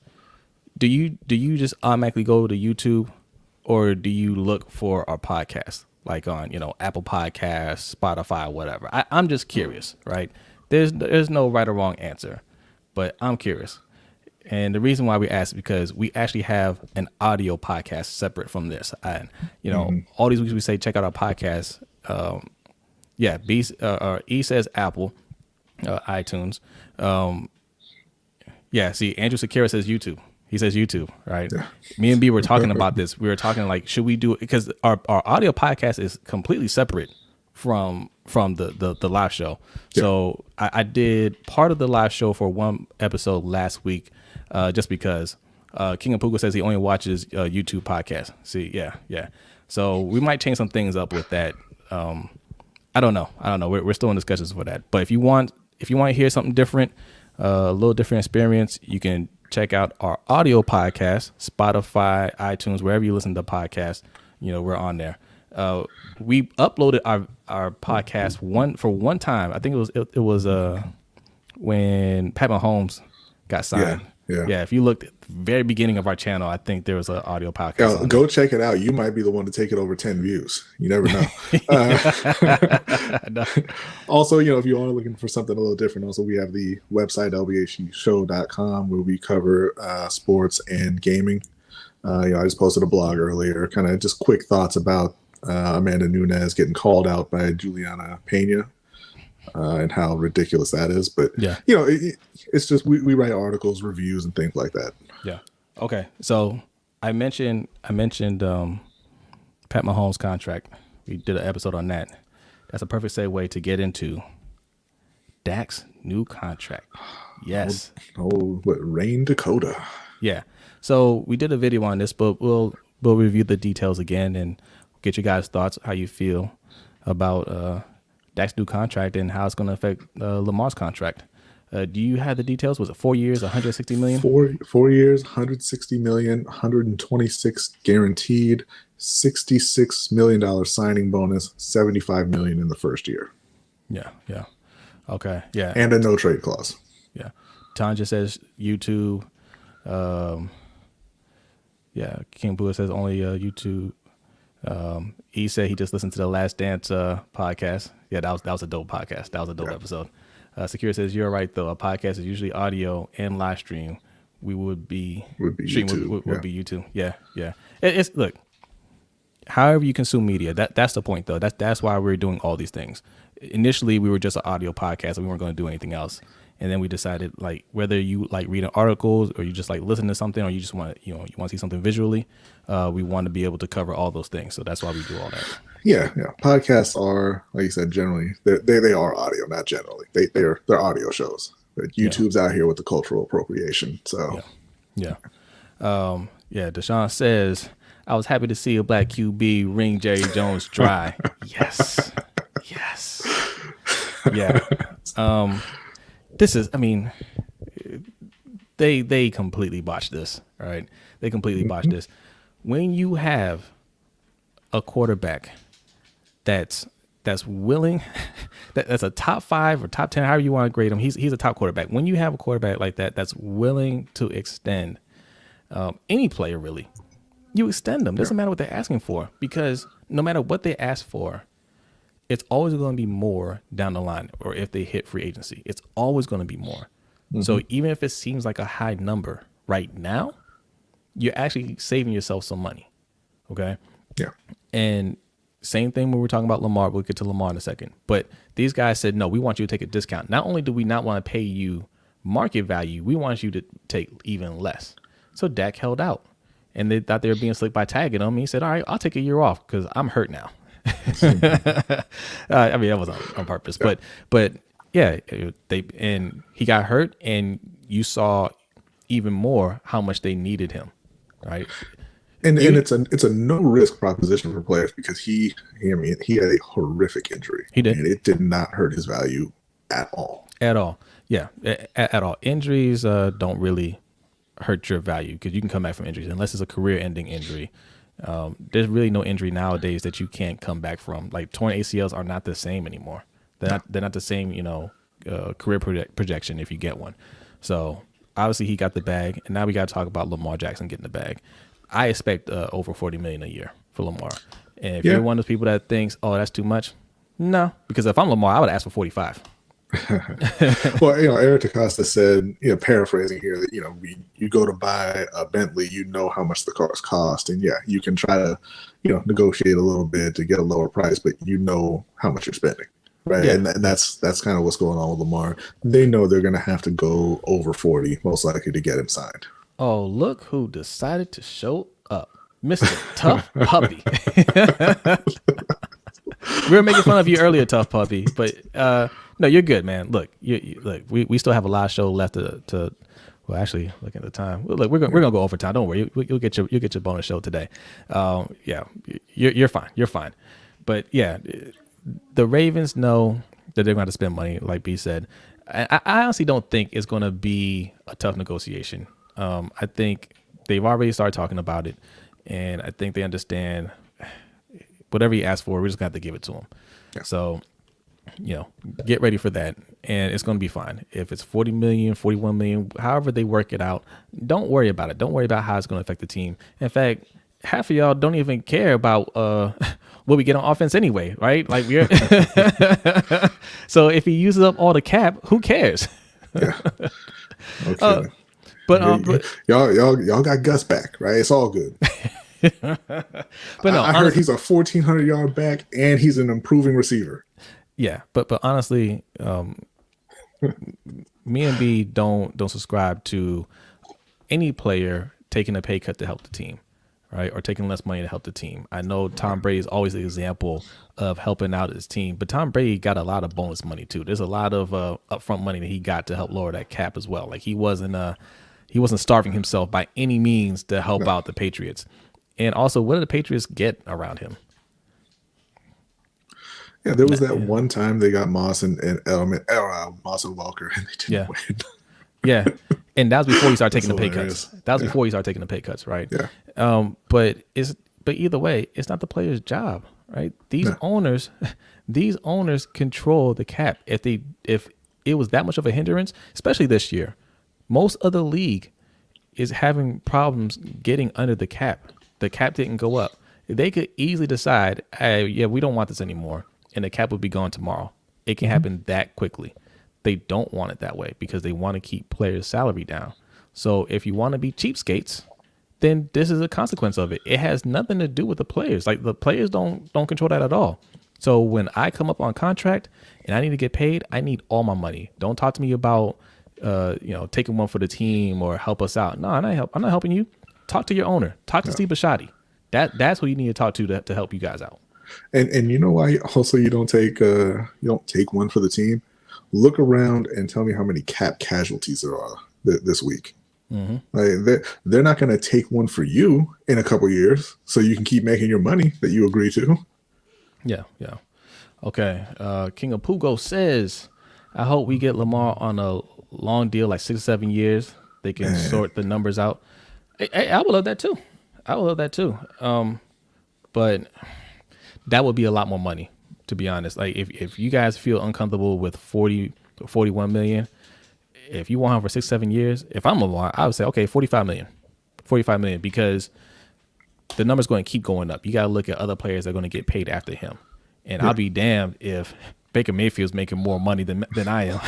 do you just automatically go to YouTube, or do you look for our podcast like on Apple Podcasts, Spotify, whatever? I'm just curious, right? There's no right or wrong answer, but I'm curious. And the reason why we ask is because we actually have an audio podcast separate from this. And, all these weeks we say, check out our podcast. E says Apple, iTunes. See, Andrew Sakira says YouTube. He says YouTube, right? Yeah. Me and B were talking about this. We were talking should we do it? Because our audio podcast is completely separate from the live show. So I did part of the live show for one episode last week, just because King of Puga says he only watches YouTube podcasts. See, yeah. So we might change some things up with that. I don't know. We're still in discussions for that. But if you want to hear something different, a little different experience, you can check out our audio podcast, Spotify, iTunes, wherever you listen to podcasts. We're on there. We uploaded our podcast one time. I think it was when Pat Mahomes got signed. Yeah. If you looked at the very beginning of our channel, I think there was an audio podcast. Yeah, go check it out. You might be the one to take it over 10 views. You never know. Also, if you are looking for something a little different, also we have the website LBHTshow.com where we cover sports and gaming. I just posted a blog earlier, kind of just quick thoughts about Amanda Nunes getting called out by Juliana Pena. And how ridiculous that is. But it's just we write articles, reviews, and things like that. Yeah. Okay. So I mentioned Pat Mahomes' contract. We did an episode on that. That's a perfect segue to get into Dak's new contract. Yes. What Rain Dakota? Yeah. So we did a video on this, but we'll review the details again and get you guys' thoughts, how you feel about Dak's new contract and how it's going to affect Lamar's contract. Do you have the details? Was it 4 years, 160 million? 4 years, 160 million, 126 guaranteed, $66 million signing bonus, 75 million in the first year. Yeah. Okay. Yeah. And a no trade clause. Yeah. Tanja says YouTube. King Bua says only YouTube. He said he just listened to the Last Dance podcast. Yeah, that was a dope podcast. That was a dope episode. Secure says you're right though. A podcast is usually audio and live stream. We would be YouTube. Would be YouTube. Yeah. It's look. However you consume media, that's the point though. That's why we're doing all these things. Initially, we were just an audio podcast and we weren't going to do anything else. And then we decided whether you like reading articles or you just like listen to something or you just want you want to see something visually, we want to be able to cover all those things. So that's why we do all that. Yeah. Podcasts are, like you said, generally they are audio, not generally. They're audio shows. But YouTube's out here with the cultural appropriation. So Deshaun says, I was happy to see a black QB ring Jerry Jones dry. Yes. Yeah. This is, they completely botched this, right? They completely botched this. When you have a quarterback that's willing, that's a top 5 or top 10, however you want to grade him, he's a top quarterback. When you have a quarterback like that, that's willing to extend any player, really, you extend them. Doesn't matter what they're asking for, because no matter what they ask for, it's always going to be more down the line, or if they hit free agency, it's always going to be more. So even if it seems like a high number right now, you're actually saving yourself some money. Okay. Yeah. And same thing when we're talking about Lamar. We'll get to Lamar in a second. But these guys said, no, we want you to take a discount. Not only do we not want to pay you market value, we want you to take even less. So Dak held out, and they thought they were being slick by tagging him. He said, all right, I'll take a year off because I'm hurt now. That was on purpose, but yeah, he got hurt, and you saw even more how much they needed him, right? And it's a no risk proposition for players because he had a horrific injury. He did, and it did not hurt his value at all. At all, yeah, at all. Injuries don't really hurt your value because you can come back from injuries unless it's a career-ending injury. There's really no injury nowadays that you can't come back from. Like torn ACLs are not the same anymore. They're not the same, career projection if you get one. So obviously he got the bag, and now we got to talk about Lamar Jackson getting the bag. I expect over $40 million a year for Lamar. And if you're one of those people that thinks, oh, that's too much, no, because if I'm Lamar, I would ask for 45. Well, Eric DaCosta said, paraphrasing here, that you go to buy a Bentley, how much the cars cost, and you can try to negotiate a little bit to get a lower price, but how much you're spending, right? And that's kind of what's going on with Lamar. They know they're going to have to go over 40 most likely to get him signed. Oh, look who decided to show up, Mr. Tough Puppy. We were making fun of you earlier, Tough Puppy, but no, you're good, man. Look, look, we still have a live show left to. Well, actually, look at the time. Look, we're gonna go overtime. Don't worry, you'll get your bonus show today. Yeah, you're fine. You're fine. But yeah, the Ravens know that they're going to spend money, like B said. I honestly don't think it's going to be a tough negotiation. I think they've already started talking about it, and I think they understand whatever he asked for, we're just going to have to give it to him. Yeah. So, get ready for that, and it's going to be fine. If it's 40 million, 41 million, however they work it out, don't worry about it. Don't worry about how it's going to affect the team. In fact, half of y'all don't even care about what we get on offense anyway, right? Like we're so if he uses up all the cap, who cares? Yeah. Okay. But y'all got Gus back, right? It's all good. But no, I heard he's a 1,400-yard back and he's an improving receiver. Yeah, but honestly, me and B don't subscribe to any player taking a pay cut to help the team. Right, or taking less money to help the team. I know Tom Brady is always the example of helping out his team, but Tom Brady got a lot of bonus money too. There's a lot of upfront money that he got to help lower that cap as well. Like he wasn't starving himself by any means to help out the Patriots. And also, what did the Patriots get around him? Yeah, there was that one time they got Moss and Moss and Walker, and they didn't win. Yeah, and that was before he started taking the pay cuts. That was before he started taking the pay cuts, right? Yeah. But either way, it's not the player's job, right? These owners control the cap. If it was that much of a hindrance, especially this year, most of the league is having problems getting under the cap. The cap didn't go up. They could easily decide, hey, yeah, we don't want this anymore, and the cap would be gone tomorrow. It can happen that quickly. They don't want it that way because they want to keep players' salary down. So if you want to be cheapskates, then this is a consequence of it. It has nothing to do with the players. Like the players don't control that at all. So when I come up on contract and I need to get paid, I need all my money. Don't talk to me about taking one for the team or help us out. No, I'm not helping you. Talk to your owner. Talk to Steve Bisciotti. That's who you need to talk to help you guys out. And you know why also you don't take one for the team? Look around and tell me how many cap casualties there are this week. Mm-hmm. Like they're not going to take one for you in a couple years, so you can keep making your money that you agree to. Yeah. Okay. King of Pugo says, "I hope we get Lamar on a long deal, like 6 or 7 years. They can sort the numbers out." I would love that too. But that would be a lot more money. To be honest, like if you guys feel uncomfortable with 40 or 41 million, if you want him for 6, 7 years, if I'm Lamar, I would say, okay, 45 million, because the number's going to keep going up. You got to look at other players that are going to get paid after him. And I'll be damned if Baker Mayfield's making more money than I am.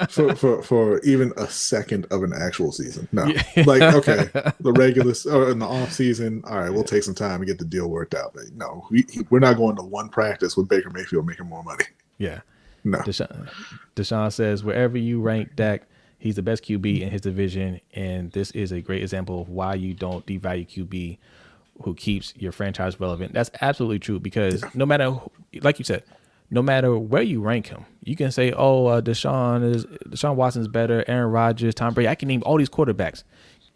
for even a second of an actual season. No. Like, okay, the regular or in the off season, all right, we'll take some time and get the deal worked out. But no, we're not going to one practice with Baker Mayfield making more money. Yeah. No. Deshaun says, wherever you rank Dak, he's the best QB in his division, and this is a great example of why you don't devalue QB who keeps your franchise relevant. That's absolutely true, because no matter, like you said, no matter where you rank him, you can say, Deshaun Watson's better, Aaron Rodgers, Tom Brady. I can name all these quarterbacks.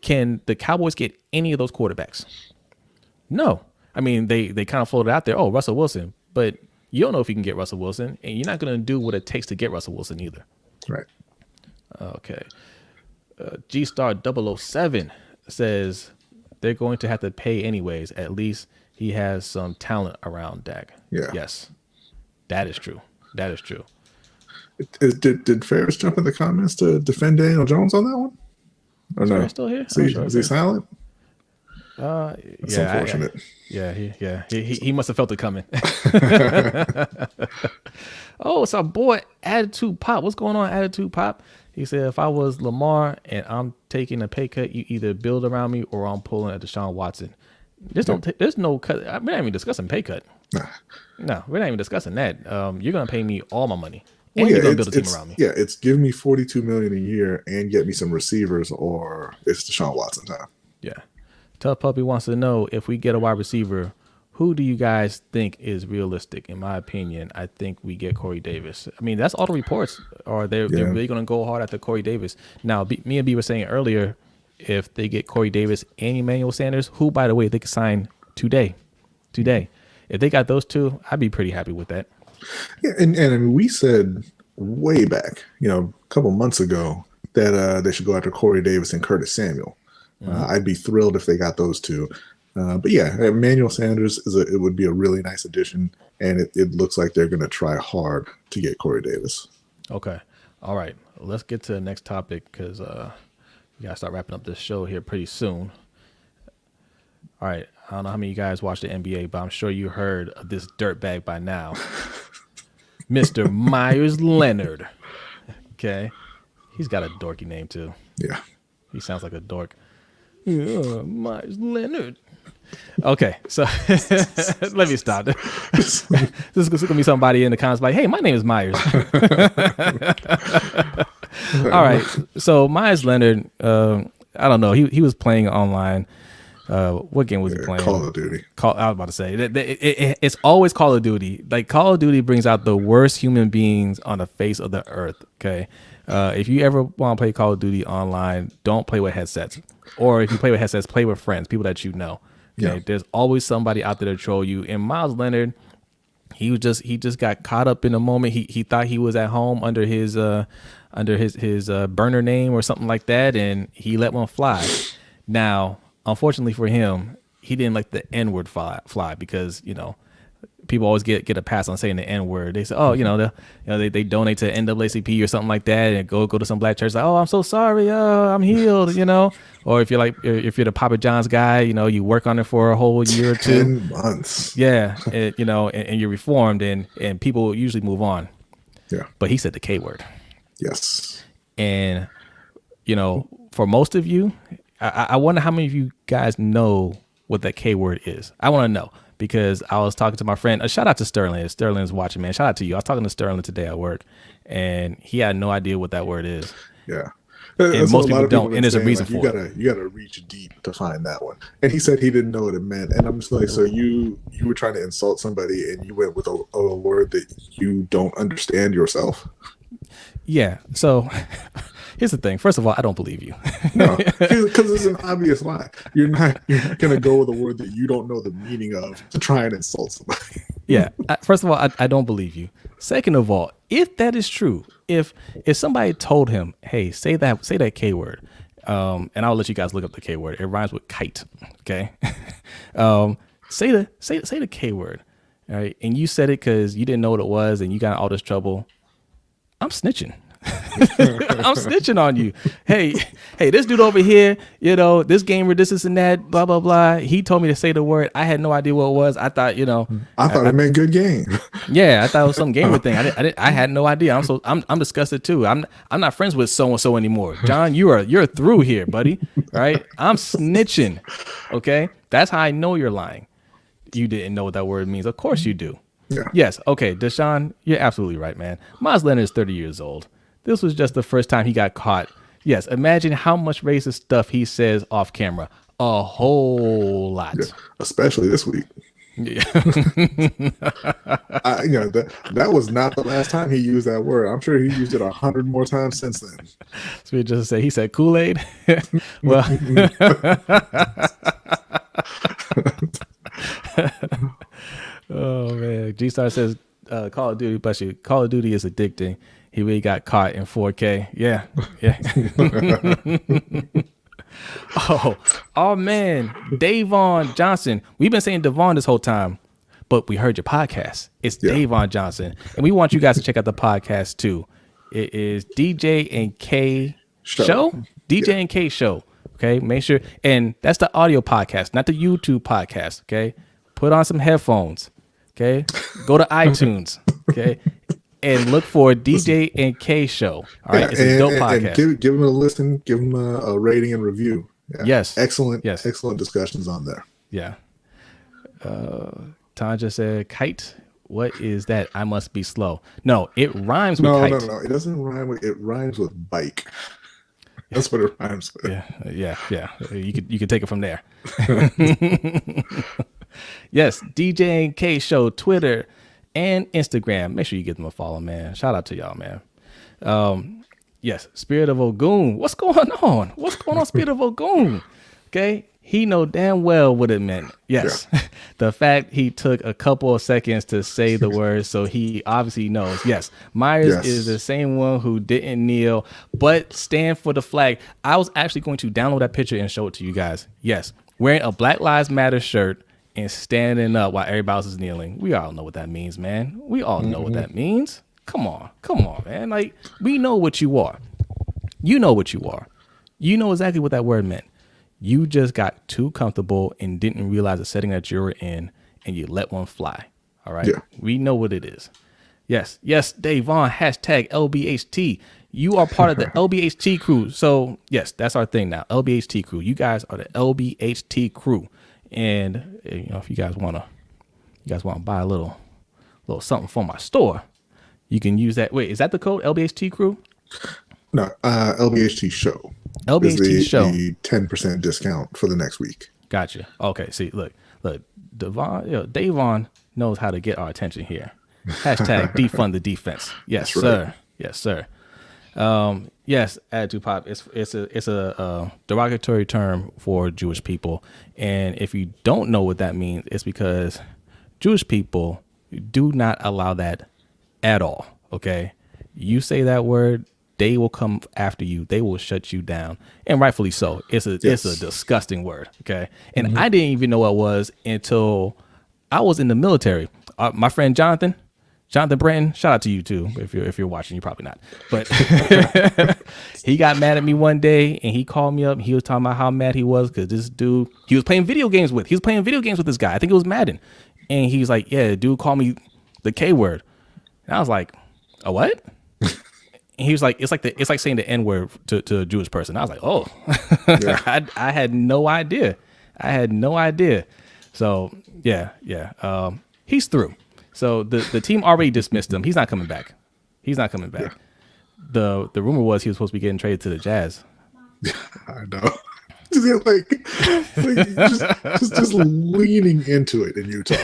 Can the Cowboys get any of those quarterbacks? No. I mean, they kind of floated out there, Russell Wilson. But you don't know if you can get Russell Wilson, and you're not going to do what it takes to get Russell Wilson either. Right. Okay. G-Star 007 says they're going to have to pay anyways. At least he has some talent around Dak. Yeah. Yes. That is true. Did Ferris jump in the comments to defend Daniel Jones on that one? Or is no? Ferris still here? Is he silent? That's unfortunate. He must have felt it coming. It's our boy Attitude Pop. What's going on, Attitude Pop? He said, if I was Lamar and I'm taking a pay cut, you either build around me or I'm pulling at Deshaun Watson. There's no cut. We're not even discussing pay cut. No, we're not even discussing that. You're gonna pay me all my money, and you're gonna build a team around me. Yeah, it's give me $42 million a year and get me some receivers, or it's Deshaun Watson time. Yeah. Tough Puppy wants to know, if we get a wide receiver, Who do you guys think is realistic? In my opinion, I think we get Corey Davis. I mean, that's all the reports. Or they're really going to go hard after Corey Davis. Now, me and B were saying earlier, if they get Corey Davis and Emmanuel Sanders, who, by the way, they could sign today. If they got those two, I'd be pretty happy with that. Yeah, and we said way back, a couple months ago, that they should go after Corey Davis and Curtis Samuel. I'd be thrilled if they got those two. But yeah, Emmanuel Sanders it would be a really nice addition, and it looks like they're going to try hard to get Corey Davis. Okay, all right. Let's get to the next topic because we gotta start wrapping up this show here pretty soon. All right, I don't know how many of you guys watch the NBA, but I'm sure you heard of this dirtbag by now, Mr. Meyers Leonard. Okay, he's got a dorky name too. Yeah, he sounds like a dork. Yeah, Meyers Leonard. Okay, so let me stop. This is gonna be somebody in the comments like, "Hey, my name is Meyers." All right, so Meyers Leonard, I don't know. He was playing online. What game was he playing? Call of Duty. I was about to say it's always Call of Duty. Like Call of Duty brings out the worst human beings on the face of the earth. Okay, if you ever want to play Call of Duty online, don't play with headsets. Or if you play with headsets, play with friends, people that you know. Okay, there's always somebody out there to troll you. And Meyers Leonard, he just got caught up in a moment. He thought he was at home under his burner name or something like that, and he let one fly. Now, unfortunately for him, he didn't let the N-word fly because people always get a pass on saying the N-word. They say, they donate to NAACP or something like that, and go to some black church like, oh, I'm so sorry, I'm healed, Or if you're the Papa John's guy, you work on it for a whole year or 2 10 months. Yeah, and you're reformed, and people usually move on. Yeah, but he said the K word. Yes, and for most of you, I wonder how many of you guys know what that K word is. I want to know. Because I was talking to my friend, a shout out to Sterling. Sterling's watching, man. Shout out to you. I was talking to Sterling today at work, and he had no idea what that word is. Yeah, and most people don't, and there's a reason for it. You gotta reach deep to find that one. And he said he didn't know what it meant, and I'm just like, so you were trying to insult somebody, and you went with a word that you don't understand yourself. Yeah. So here's the thing. First of all, I don't believe you. No, because it's an obvious lie. You're not going to go with a word that you don't know the meaning of to try and insult somebody. Yeah. First of all, I don't believe you. Second of all, if that is true, if somebody told him, hey, say that K word, and I'll let you guys look up the K word. It rhymes with kite. Okay. Say the K word. All right. And you said it because you didn't know what it was and you got in all this trouble. I'm snitching. I'm snitching on you. Hey, this dude over here, this gamer, this and that, blah, blah, blah. He told me to say the word. I had no idea what it was. I thought, I thought it meant good game. Yeah, I thought it was some gamer thing. I had no idea. I'm disgusted too. I'm not friends with so-and-so anymore. John, you're through here, buddy. Right? I'm snitching. Okay? That's how I know you're lying. You didn't know what that word means. Of course you do. Yeah. Yes. Okay, Deshaun, you're absolutely right, man. Meyers Leonard is 30 years old. This was just the first time he got caught. Yes, imagine how much racist stuff he says off camera. A whole lot. Yeah, especially this week. Yeah. That was not the last time he used that word. I'm sure he used it 100 more times since then. So he said Kool-Aid. Well, oh man, G-Star says Call of Duty, but Call of Duty is addicting. He really got caught in 4K. Yeah. Oh man, Davon Johnson. We've been saying Devon this whole time, but we heard your podcast. It's Davon Johnson, and we want you guys to check out the podcast too. It is DJ and K show. DJ and K show. Okay, make sure, and that's the audio podcast, not the YouTube podcast. Okay, put on some headphones. Okay, go to iTunes. Okay. And look for DJ and K show. All right, it's a dope podcast. And give them a listen, give them a rating and review. Yeah. Yes, excellent discussions on there. Yeah. Tanja said, "Kite. What is that? I must be slow." No, it rhymes with kite. No. It doesn't rhyme with. It rhymes with bike. That's what it rhymes with. Yeah. You could take it from there. Yes, DJ and K Show, Twitter and Instagram. Make sure you give them a follow, man. Shout out to y'all, man. Yes, Spirit of Ogun. What's going on? What's going on, Spirit of Ogun? Okay. He know damn well what it meant. Yes. Yeah. The fact he took a couple of seconds to say the words, so he obviously knows. Yes. Meyers is the same one who didn't kneel, but stand for the flag. I was actually going to download that picture and show it to you guys. Yes. Wearing a Black Lives Matter shirt and standing up while everybody else is kneeling. We all know what that means, man. We all know what that means. Come on, man. Like, we know what you are. You know what you are. You know exactly what that word meant. You just got too comfortable and didn't realize the setting that you were in, and you let one fly. All right. Yeah. We know what it is. Yes. Dave on hashtag LBHT. You are part of the LBHT crew. So yes, that's our thing now. LBHT crew. You guys are the LBHT crew. And if you guys want to buy a little something from my store, you can use that. Wait, is that the code LBHT crew? No, LBHT show. LBHT show. The 10% discount for the next week. Gotcha. Okay. See, look, Davon knows how to get our attention here. Hashtag defund the defense. Yes, sir. Right. Yes, sir. Yes, attitude pop. It's a derogatory term for Jewish people, and if you don't know what that means, it's because Jewish people do not allow that at all. Okay, you say that word, they will come after you. They will shut you down, and rightfully so. It's a disgusting word. Okay, and I didn't even know what it was until I was in the military. My friend Jonathan Brenton, shout out to you too. If you're watching, you're probably not. But he got mad at me one day and he called me up. He was talking about how mad he was because this dude he was playing video games with. He was playing video games with this guy. I think it was Madden. And he was like, "Yeah, the dude called me the K word." And I was like, "A what?" And he was like, "It's like saying the N word to a Jewish person." I was like, "Oh, yeah. I had no idea. So yeah. He's through. So the team already dismissed him. He's not coming back. Yeah. The rumor was he was supposed to be getting traded to the Jazz. I know. Just leaning into it in Utah.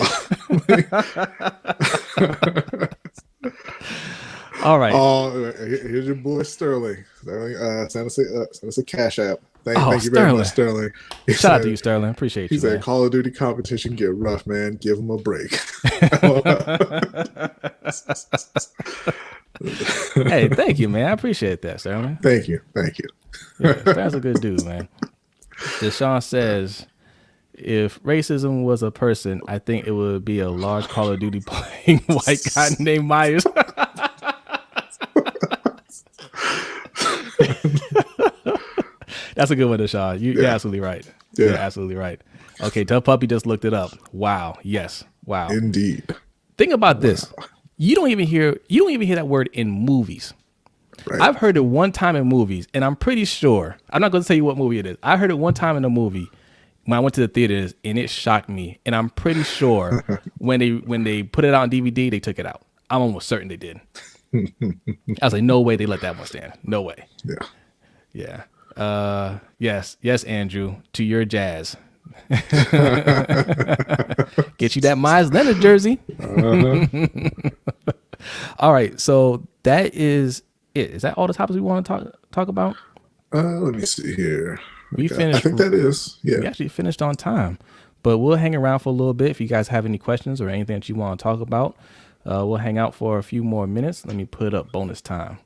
All right. Here's your boy Sterling. Send us a cash app. Thank you very much, Sterling. Shout out to you, Sterling. Appreciate you. He said, "Call of Duty competition get rough, man. Give him a break." Hey, thank you, man. I appreciate that, Sterling. Thank you. Yeah, Sterling's a good dude, man. Deshaun says, "If racism was a person, I think it would be a large Call of Duty playing white guy named Meyers." That's a good one, Deshaun. You're absolutely right. Yeah. You're absolutely right. Okay, Tub Puppy just looked it up. Wow. Yes. Wow. Indeed. Think about this. You don't even hear that word in movies. Right. I've heard it one time in movies, and I'm pretty sure. I'm not going to tell you what movie it is. I heard it one time in a movie when I went to the theaters, and it shocked me. And I'm pretty sure when they put it out on DVD, they took it out. I'm almost certain they did. I was like, no way they let that one stand. No way. Yeah. Yes, Andrew, to your Jazz. Get you that Meyers Leonard jersey. All right, so that is it. Is that all the topics we want to talk about? Let me see here. We finished. I think that is. Yeah, we actually finished on time, but we'll hang around for a little bit. If you guys have any questions or anything that you want to talk about, we'll hang out for a few more minutes. Let me put up bonus time.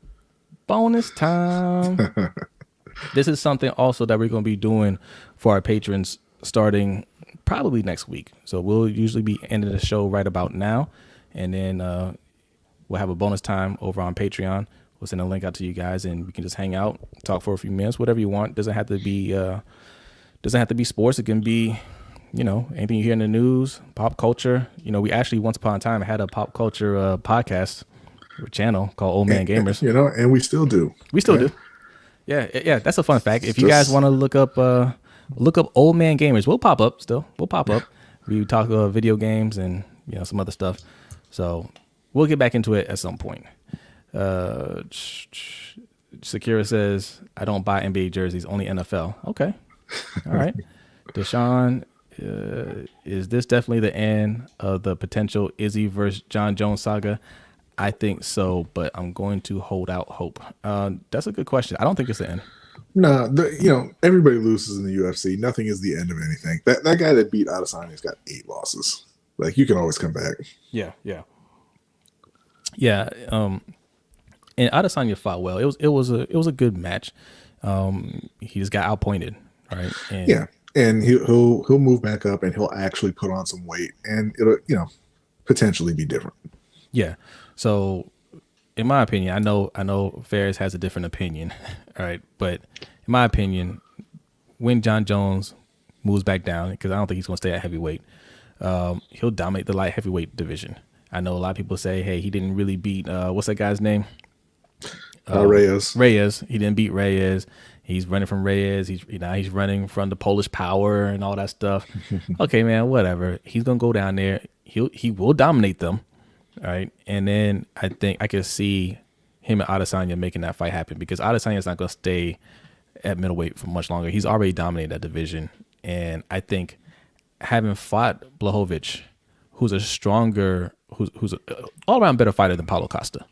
This is something also that we're going to be doing for our patrons starting probably next week. So we'll usually be ending the show right about now. And then we'll have a bonus time over on Patreon. We'll send a link out to you guys and we can just hang out, talk for a few minutes, whatever you want. Doesn't have to be sports. It can be, anything you hear in the news, pop culture. We actually once upon a time had a pop culture podcast channel called Old Man Gamers. And we still do. We still do. Yeah, that's a fun fact. If you guys want to look up Old Man Gamers, we'll pop up still. We'll pop up. We talk about video games and some other stuff. So we'll get back into it at some point. Sakura says, "I don't buy NBA jerseys, only NFL." Okay. All right. Deshaun Is this definitely the end of the potential Izzy versus John Jones saga? I think so, but I'm going to hold out hope. That's a good question. I don't think it's the end. No, everybody loses in the UFC. Nothing is the end of anything. That guy that beat Adesanya's got 8 losses. Like, you can always come back. Yeah. And Adesanya fought well. It was a good match. He just got outpointed, right? And and he'll move back up and he'll actually put on some weight, and it'll potentially be different. Yeah. So, in my opinion, I know Ferris has a different opinion, all right. But in my opinion, when John Jones moves back down, because I don't think he's going to stay at heavyweight, he'll dominate the light heavyweight division. I know a lot of people say, hey, he didn't really beat what's that guy's name? Reyes. He didn't beat Reyes. He's running from Reyes. He's running from the Polish Power and all that stuff. Okay, man, whatever. He's gonna go down there. He will dominate them, all right. And then I think I could see him and Adesanya making that fight happen, because Adesanya's not gonna stay at middleweight for much longer. He's already dominated that division, and I think having fought Blachowicz, who's a stronger, who's an all around better fighter than Paulo Costa.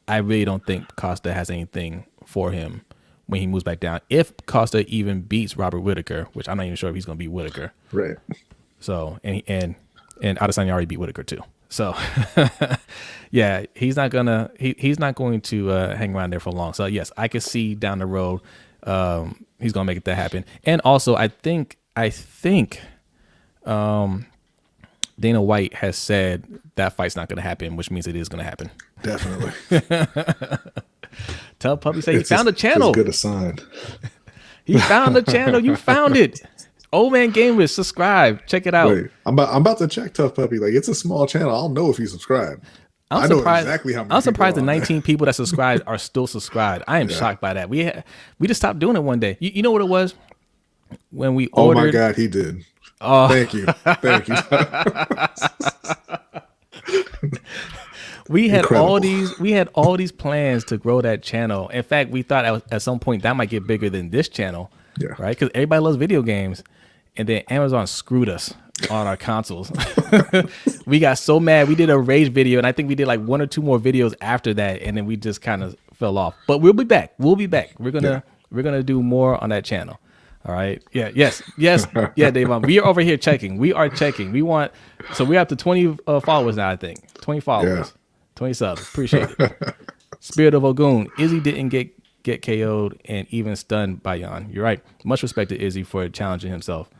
I really don't think Costa has anything for him when he moves back down. If Costa even beats Robert Whittaker, which I'm not even sure if he's going to beat Whittaker. Right. So, and Adesanya already beat Whittaker too. So, yeah, he's not going to hang around there for long. So, yes, I could see down the road he's going to make that happen. And also, I think Dana White has said that fight's not going to happen, which means it is going to happen. Definitely. Tell Puppy say he found a channel. It's good a sign. He found the channel. You found it. Old Man Gamers, subscribe. Check it out. Wait, I'm about to check Tough Puppy. Like, it's a small channel. I'll know if you subscribe. I know exactly how many. I'm surprised the people 19 people that subscribed are still subscribed. I am shocked by that. We just stopped doing it one day. You know what it was? When we ordered. Oh my God, he did. Oh. Thank you. We had Incredible. all these plans to grow that channel. In fact, we thought at some point that might get bigger than this channel, right? Because everybody loves video games, and then Amazon screwed us on our consoles. We got so mad. We did a rage video, and I think we did like 1 or 2 more videos after that, and then we just kind of fell off. But we'll be back. We're gonna do more on that channel. All right. Yeah. Yes. Yeah, Dave. We are over here checking. We are checking. We're up to 20 followers now. I think 20 followers. 20 subs. Appreciate it. Spirit of Ogun. Izzy didn't get KO'd and even stunned by Jan. You're right. Much respect to Izzy for challenging himself.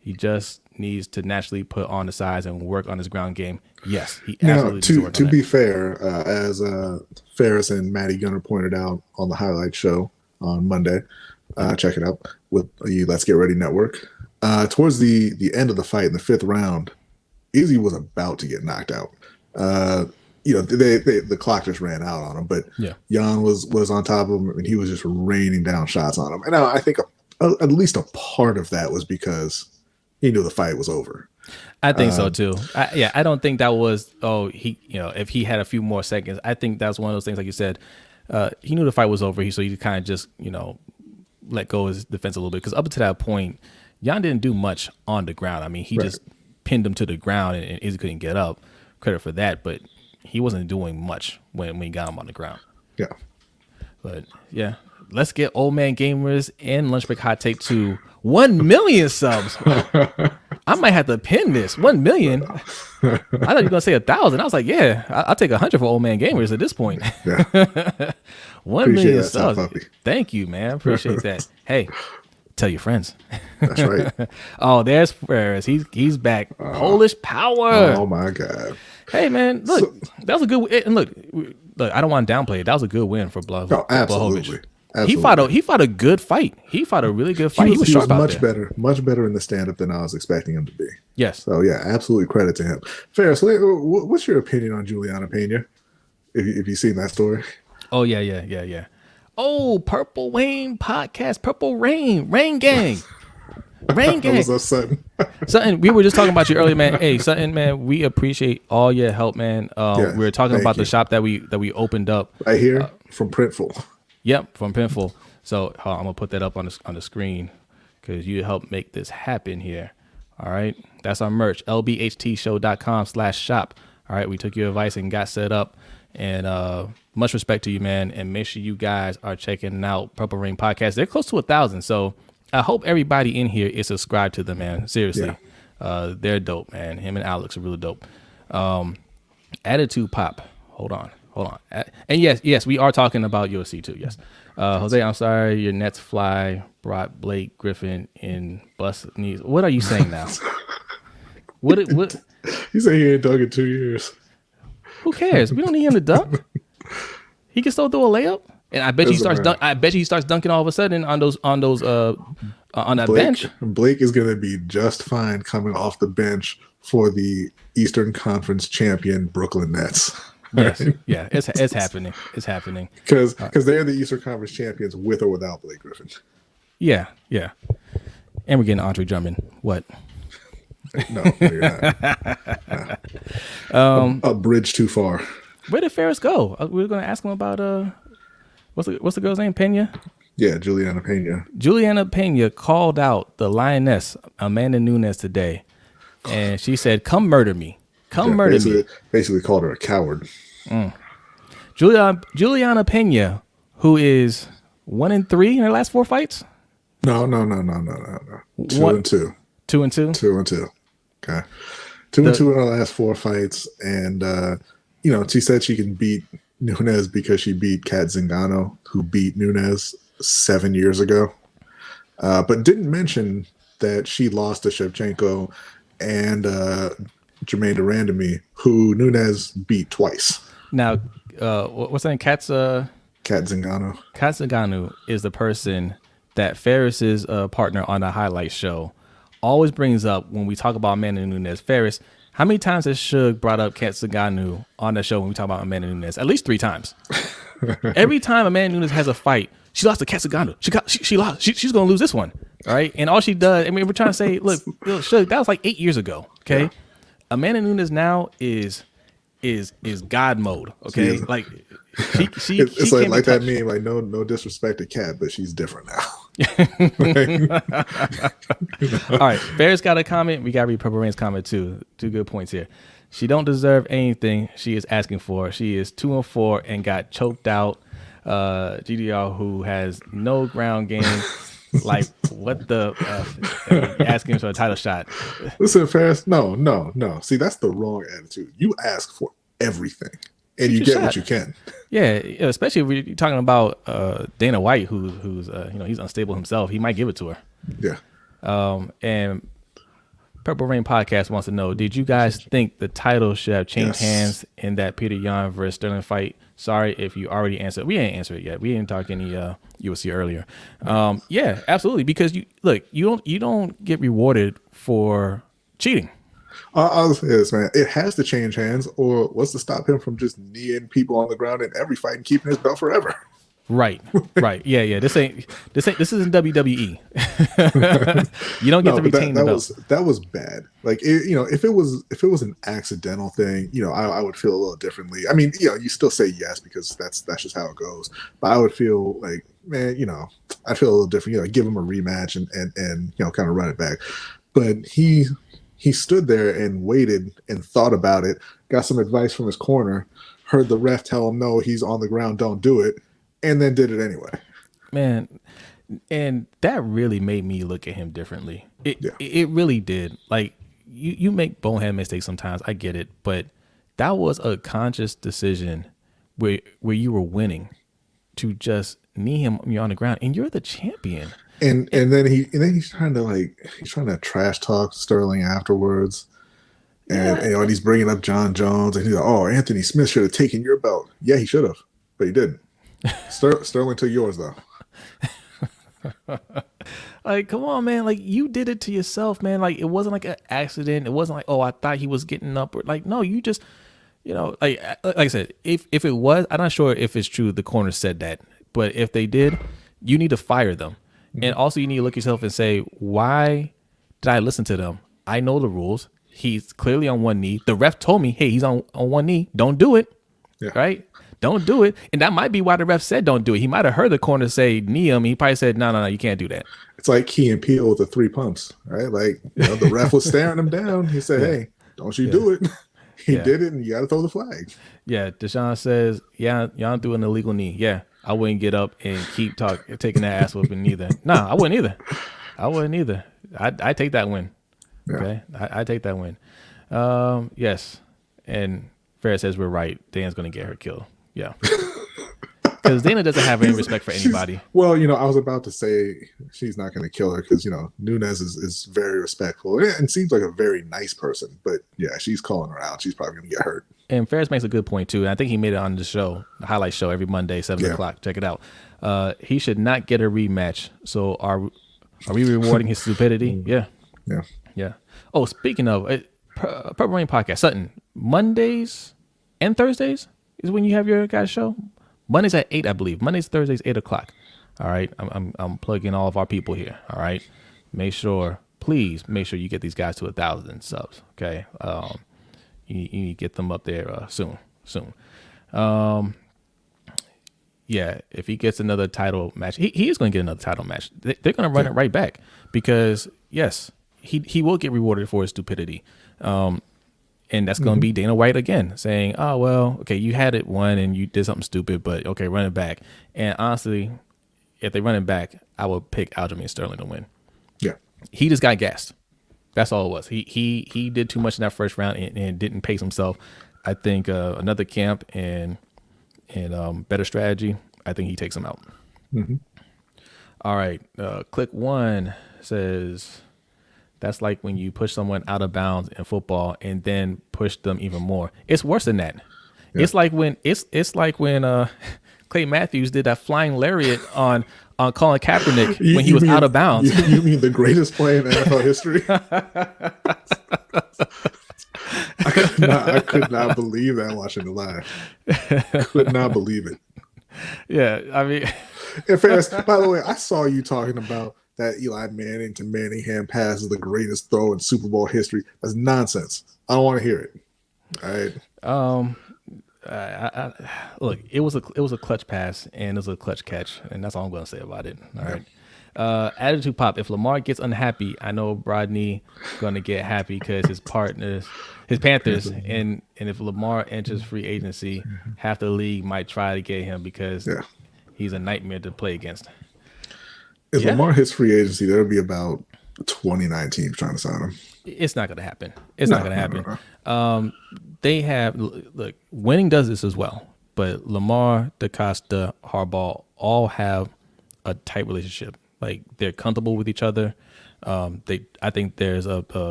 He just needs to naturally put on the size and work on his ground game. Yes, he absolutely needs to work on be fair, as Ferris and Matty Gunner pointed out on the highlight show on Monday, check it out with the Let's Get Ready Network. Towards the end of the fight in the 5th round, Izzy was about to get knocked out. The clock just ran out on him, but Jan was on top of him, and he was just raining down shots on him. And I think at least a part of that was because he knew the fight was over. I think so too. I don't think that was if he had a few more seconds. I think that's one of those things, like you said, he knew the fight was over, so he kind of just let go of his defense a little bit, because up to that point, Jan didn't do much on the ground. I mean, he just pinned him to the ground, and Izzy couldn't get up. Credit for that, but he wasn't doing much when he got him on the ground. Yeah. But yeah, let's get Old Man Gamers and Lunch Break Hot Take to 1 million subs. I might have to pin this. 1 million. I thought you were gonna say 1,000. I was like, yeah, I'll take 100 for Old Man Gamers at this point. Yeah. 1 million subs. Thank you, man. Appreciate that. Hey, tell your friends. That's right. Oh, there's Ferris. He's back. Polish Power. Oh my God. Hey man, look, that was a good. And look, I don't want to downplay it. That was a good win for Blachowicz. Absolutely. He fought a good fight. He fought a really good fight. He was much better in the stand-up than I was expecting him to be. Yes. So yeah, absolutely credit to him. Ferris, what's your opinion on Juliana Pena? If you've seen that story. Oh yeah. Oh, Purple Rain podcast, Purple Rain Gang. Rain Gang. That was Sutton. Sutton, we were just talking about you earlier, man. Hey, Sutton, man, we appreciate all your help, man. We were talking about the shop that we opened up right here from Printful. Yep, from Printful. So I'm gonna put that up on the screen because you helped make this happen here. All right. That's our merch. lbhtshow.com/shop. All right. We took your advice and got set up. And much respect to you, man. And make sure you guys are checking out Purple Rain Podcast. They're close to 1,000. So I hope everybody in here is subscribed to them, man. Seriously. Yeah. They're dope, man. Him and Alex are really dope. Attitude Pop. Hold on. And yes, we are talking about UFC too. Yes. Jose, I'm sorry. Your Nets fly brought Blake Griffin in bust knees. What are you saying now? What? He said he ain't dug in 2 years. Who cares? We don't need him to dunk. He can still do a layup, and I bet you he starts. I bet you he starts dunking all of a sudden on that bench. Blake is going to be just fine coming off the bench for the Eastern Conference champion Brooklyn Nets. Yes, yeah, it's happening. It's happening because they're the Eastern Conference champions with or without Blake Griffin. Yeah, and we're getting Andre Drummond. What? No, you're not. A bridge too far. Where did Ferris go? We were going to ask him about what's the girl's name? Pena. Yeah, Juliana Pena. Juliana Pena called out the Lioness Amanda Nunes today, and she said, "Come murder me. Murder me." Basically called her a coward. Juliana Pena, who is 1-3 in her last 4 fights. No. 2-2. 2-2. 2-2. Okay. 2-2 in her last 4 fights, and she said she can beat Nunes because she beat Kat Zingano, who beat Nunes 7 years ago, but didn't mention that she lost to Shevchenko and Jermaine Durandamy, who Nunes beat twice. Now, what's that? Kat Zingano. Kat Zingano is the person that Ferris's partner on the highlight show always brings up when we talk about Amanda Nunes. Ferris, how many times has Suge brought up Kat Zingano on the show when we talk about Amanda Nunes? At least 3 times. Every time Amanda Nunes has a fight, she lost to Kat Zingano. She lost. She's going to lose this one. All right. And all she does, I mean, we're trying to say, look, Suge, that was like 8 years ago. Okay. Yeah. Amanda Nunes now is God mode. Okay. Like it's like that meme, like no disrespect to Kat, but she's different now. All right, Ferris got a comment. We got to read Purple Rain's comment too. 2 good points here. She don't deserve anything she is asking for. She is 2-4 and got choked out. GDR, who has no ground game. Like, what the asking for a title shot? Listen, Ferris, no. See, that's the wrong attitude. You ask for everything and you get what you can. Yeah, especially if you're talking about Dana White, who's he's unstable himself. He might give it to her. Yeah. And Purple Rain Podcast wants to know: did you guys think the title should have changed hands in that Peter Yan versus Sterling fight? Sorry if you already answered. We ain't answered it yet. We didn't talk any UFC earlier. Yeah, absolutely. Because you don't get rewarded for cheating. I'll say this, man. It has to change hands, or what's to stop him from just kneeing people on the ground in every fight and keeping his belt forever? Right. Yeah. This isn't WWE. You don't get to retain the belt. That was bad. Like, if it was an accidental thing, I would feel a little differently. I mean, you still say yes because that's just how it goes. But I would feel like, man, I feel a little different. Give him a rematch and kind of run it back. But he stood there and waited and thought about it, got some advice from his corner, heard the ref tell him, no, he's on the ground, don't do it, and then did it anyway. Man, and that really made me look at him differently. It really did. Like, you make bonehead mistakes sometimes, I get it, but that was a conscious decision where you were winning to just knee him on the ground, and you're the champion. And then he's trying to trash talk Sterling afterwards, and he's bringing up John Jones, and he's like, "Oh, Anthony Smith should have taken your belt." Yeah, he should have, but he didn't. Sterling took yours though. Like, come on, man! Like, you did it to yourself, man. Like, it wasn't like an accident. It wasn't like, oh, I thought he was getting up, or like, no, you just, like I said, if it was, I'm not sure if it's true. The corner said that, but if they did, you need to fire them. And also you need to look at yourself and say, why did I listen to them? I know the rules. He's clearly on one knee. The ref told me, hey, he's on one knee. Don't do it. Yeah. Right? Don't do it. And that might be why the ref said don't do it. He might have heard the corner say knee him. He probably said, no, you can't do that. It's like Key and Peele with the 3 pumps, right? Like, the ref was staring him down. He said, hey, don't you do it. He did it, and you got to throw the flag. Yeah, Deshaun says, y'all do an illegal knee. Yeah, I wouldn't get up and keep taking that ass whooping either. Nah, I wouldn't either. I take that win. Yeah. Okay, I take that win. Yes, and Farrah says we're right. Dan's going to get her killed. Yeah. Because Dana doesn't have any respect for anybody. Well, I was about to say she's not going to kill her because, Nunes is very respectful and seems like a very nice person. But, yeah, she's calling her out. She's probably going to get hurt. And Ferris makes a good point, too. And I think he made it on the show, the highlight show, every Monday, 7 o'clock. Check it out. He should not get a rematch. So are we rewarding his stupidity? Yeah. Oh, speaking of, Purple Rain Podcast, Sutton, Mondays and Thursdays is when you have your guys' show? Mondays at 8, I believe. Mondays, Thursdays, 8 o'clock. All right. I'm plugging all of our people here. All right. Please make sure you get these guys to 1,000 subs. Okay. You need to get them up there soon. Yeah. If he gets another title match, he is going to get another title match. They're going to run it right back because yes, he will get rewarded for his stupidity. And that's going to be Dana White again saying, oh, well, okay, you had it one and you did something stupid, but okay, run it back. And honestly, if they run it back, I would pick Aljamain Sterling to win. Yeah. He just got gassed. That's all it was. He did too much in that first round and didn't pace himself. I think another camp and better strategy, I think he takes him out. All right. Click one says... That's like when you push someone out of bounds in football and then push them even more. It's worse than that. Yeah. It's like when Clay Matthews did that flying lariat on Colin Kaepernick when he was out of bounds. You mean the greatest play in NFL history? I could not believe that watching it live. Could not believe it. Yeah, I mean, and Ferris, by the way, I saw you talking about that Eli Manning to Manningham pass is the greatest throw in Super Bowl history. That's nonsense. I don't want to hear it. All right. Look, it was a clutch pass and it was a clutch catch, and that's all I'm going to say about it. All right. Attitude pop. If Lamar gets unhappy, I know Brodney going to get happy because his Panthers, and if Lamar enters free agency, half the league might try to get him because he's a nightmare to play against. If Lamar hits free agency, there'll be about 29 teams trying to sign him. It's not going to happen. Not going to happen. No. They have, look, winning does this as well. But Lamar, DeCosta, Harbaugh all have a tight relationship. Like, they're comfortable with each other. I think there's a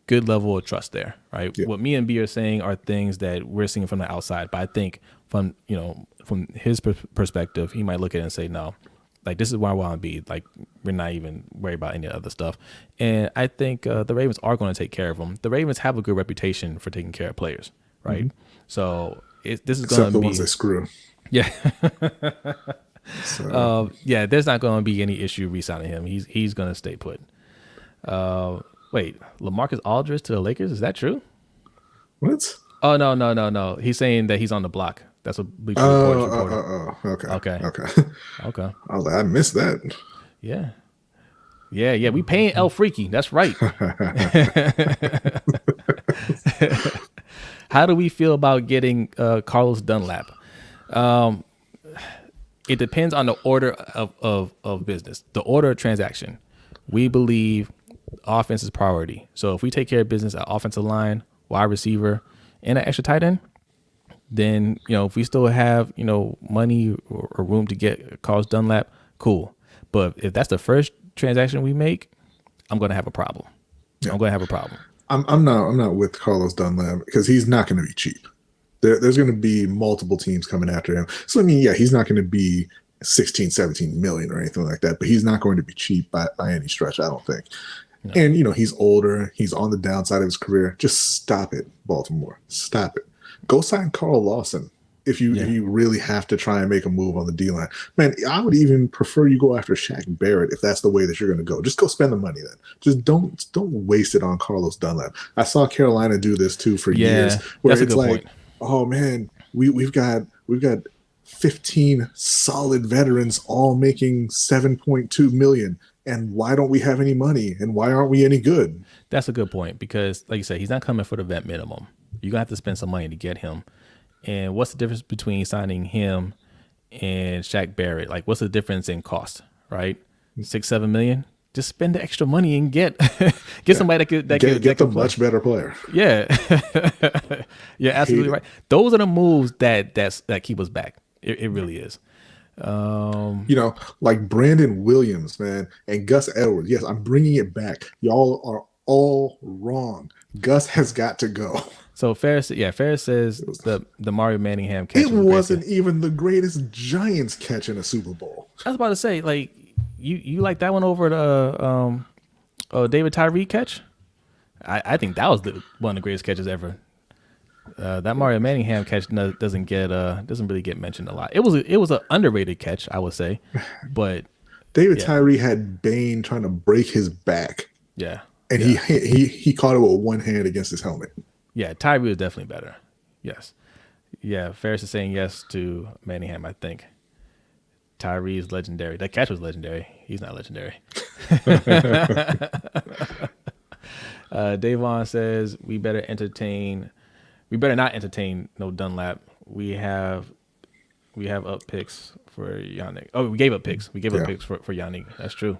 good level of trust there, right? Yeah. What me and B are saying are things that we're seeing from the outside. But I think from his perspective, he might look at it and say, no. Like, this is where I want to be. Like, we're not even worried about any other stuff. And I think the Ravens are going to take care of them. The Ravens have a good reputation for taking care of players, right? So this is going to be... Except the ones they screw. Yeah. There's not going to be any issue re-signing him. He's going to stay put. Wait, LaMarcus Aldridge to the Lakers? Is that true? What? Oh, no. He's saying that he's on the block. That's what Bleacher Report reported. Okay. I was like, I missed that. Yeah. We paying El Freaky. That's right. How do we feel about getting Carlos Dunlap? It depends on the order of business, the order of transaction. We believe offense is priority. So if we take care of business at offensive line, wide receiver, and an extra tight end, then, if we still have, money or room to get Carlos Dunlap, cool. But if that's the first transaction we make, I'm going to have a problem. Yeah. I'm going to have a problem. I'm not with Carlos Dunlap because he's not going to be cheap. There's going to be multiple teams coming after him. So, I mean, he's not going to be 16, 17 million or anything like that, but he's not going to be cheap by any stretch, I don't think. No. And, he's older. He's on the downside of his career. Just stop it, Baltimore. Stop it. Go sign Carl Lawson if you really have to try and make a move on the D-line. Man, I would even prefer you go after Shaq Barrett if that's the way that you're going to go. Just go spend the money then. Just don't waste it on Carlos Dunlap. I saw Carolina do this too for years. Where it's like, point. Oh man, we've got we've got 15 solid veterans all making 7.2 million. And why don't we have any money? And why aren't we any good? That's a good point because, like you said, he's not coming for the vet minimum. You're going to have to spend some money to get him. And what's the difference between signing him and Shaq Barrett? Like, what's the difference in cost, right? 6-7 million? Just spend the extra money and get somebody that get can the much better player. Yeah. You're absolutely right. Those are the moves that keep us back. It really is. Like Brandon Williams, man, and Gus Edwards. Yes, I'm bringing it back. Y'all are all wrong. Gus has got to go. So Ferris says the Mario Manningham catch. It wasn't even the greatest Giants catch in a Super Bowl. I was about to say, like, you like that one over the David Tyree catch? I think that was one of the greatest catches ever. That Mario Manningham catch doesn't really get mentioned a lot. It was an underrated catch, I would say, but David Tyree had Bane trying to break his back. Yeah, and he caught it with one hand against his helmet. Yeah, Tyree was definitely better. Yes, yeah. Ferris is saying yes to Manningham. I think Tyree is legendary. That catch was legendary. He's not legendary. Davon says we better not entertain no Dunlap. We have up picks for Yannick. Oh, we gave up picks. We gave up picks for Yannick. That's true.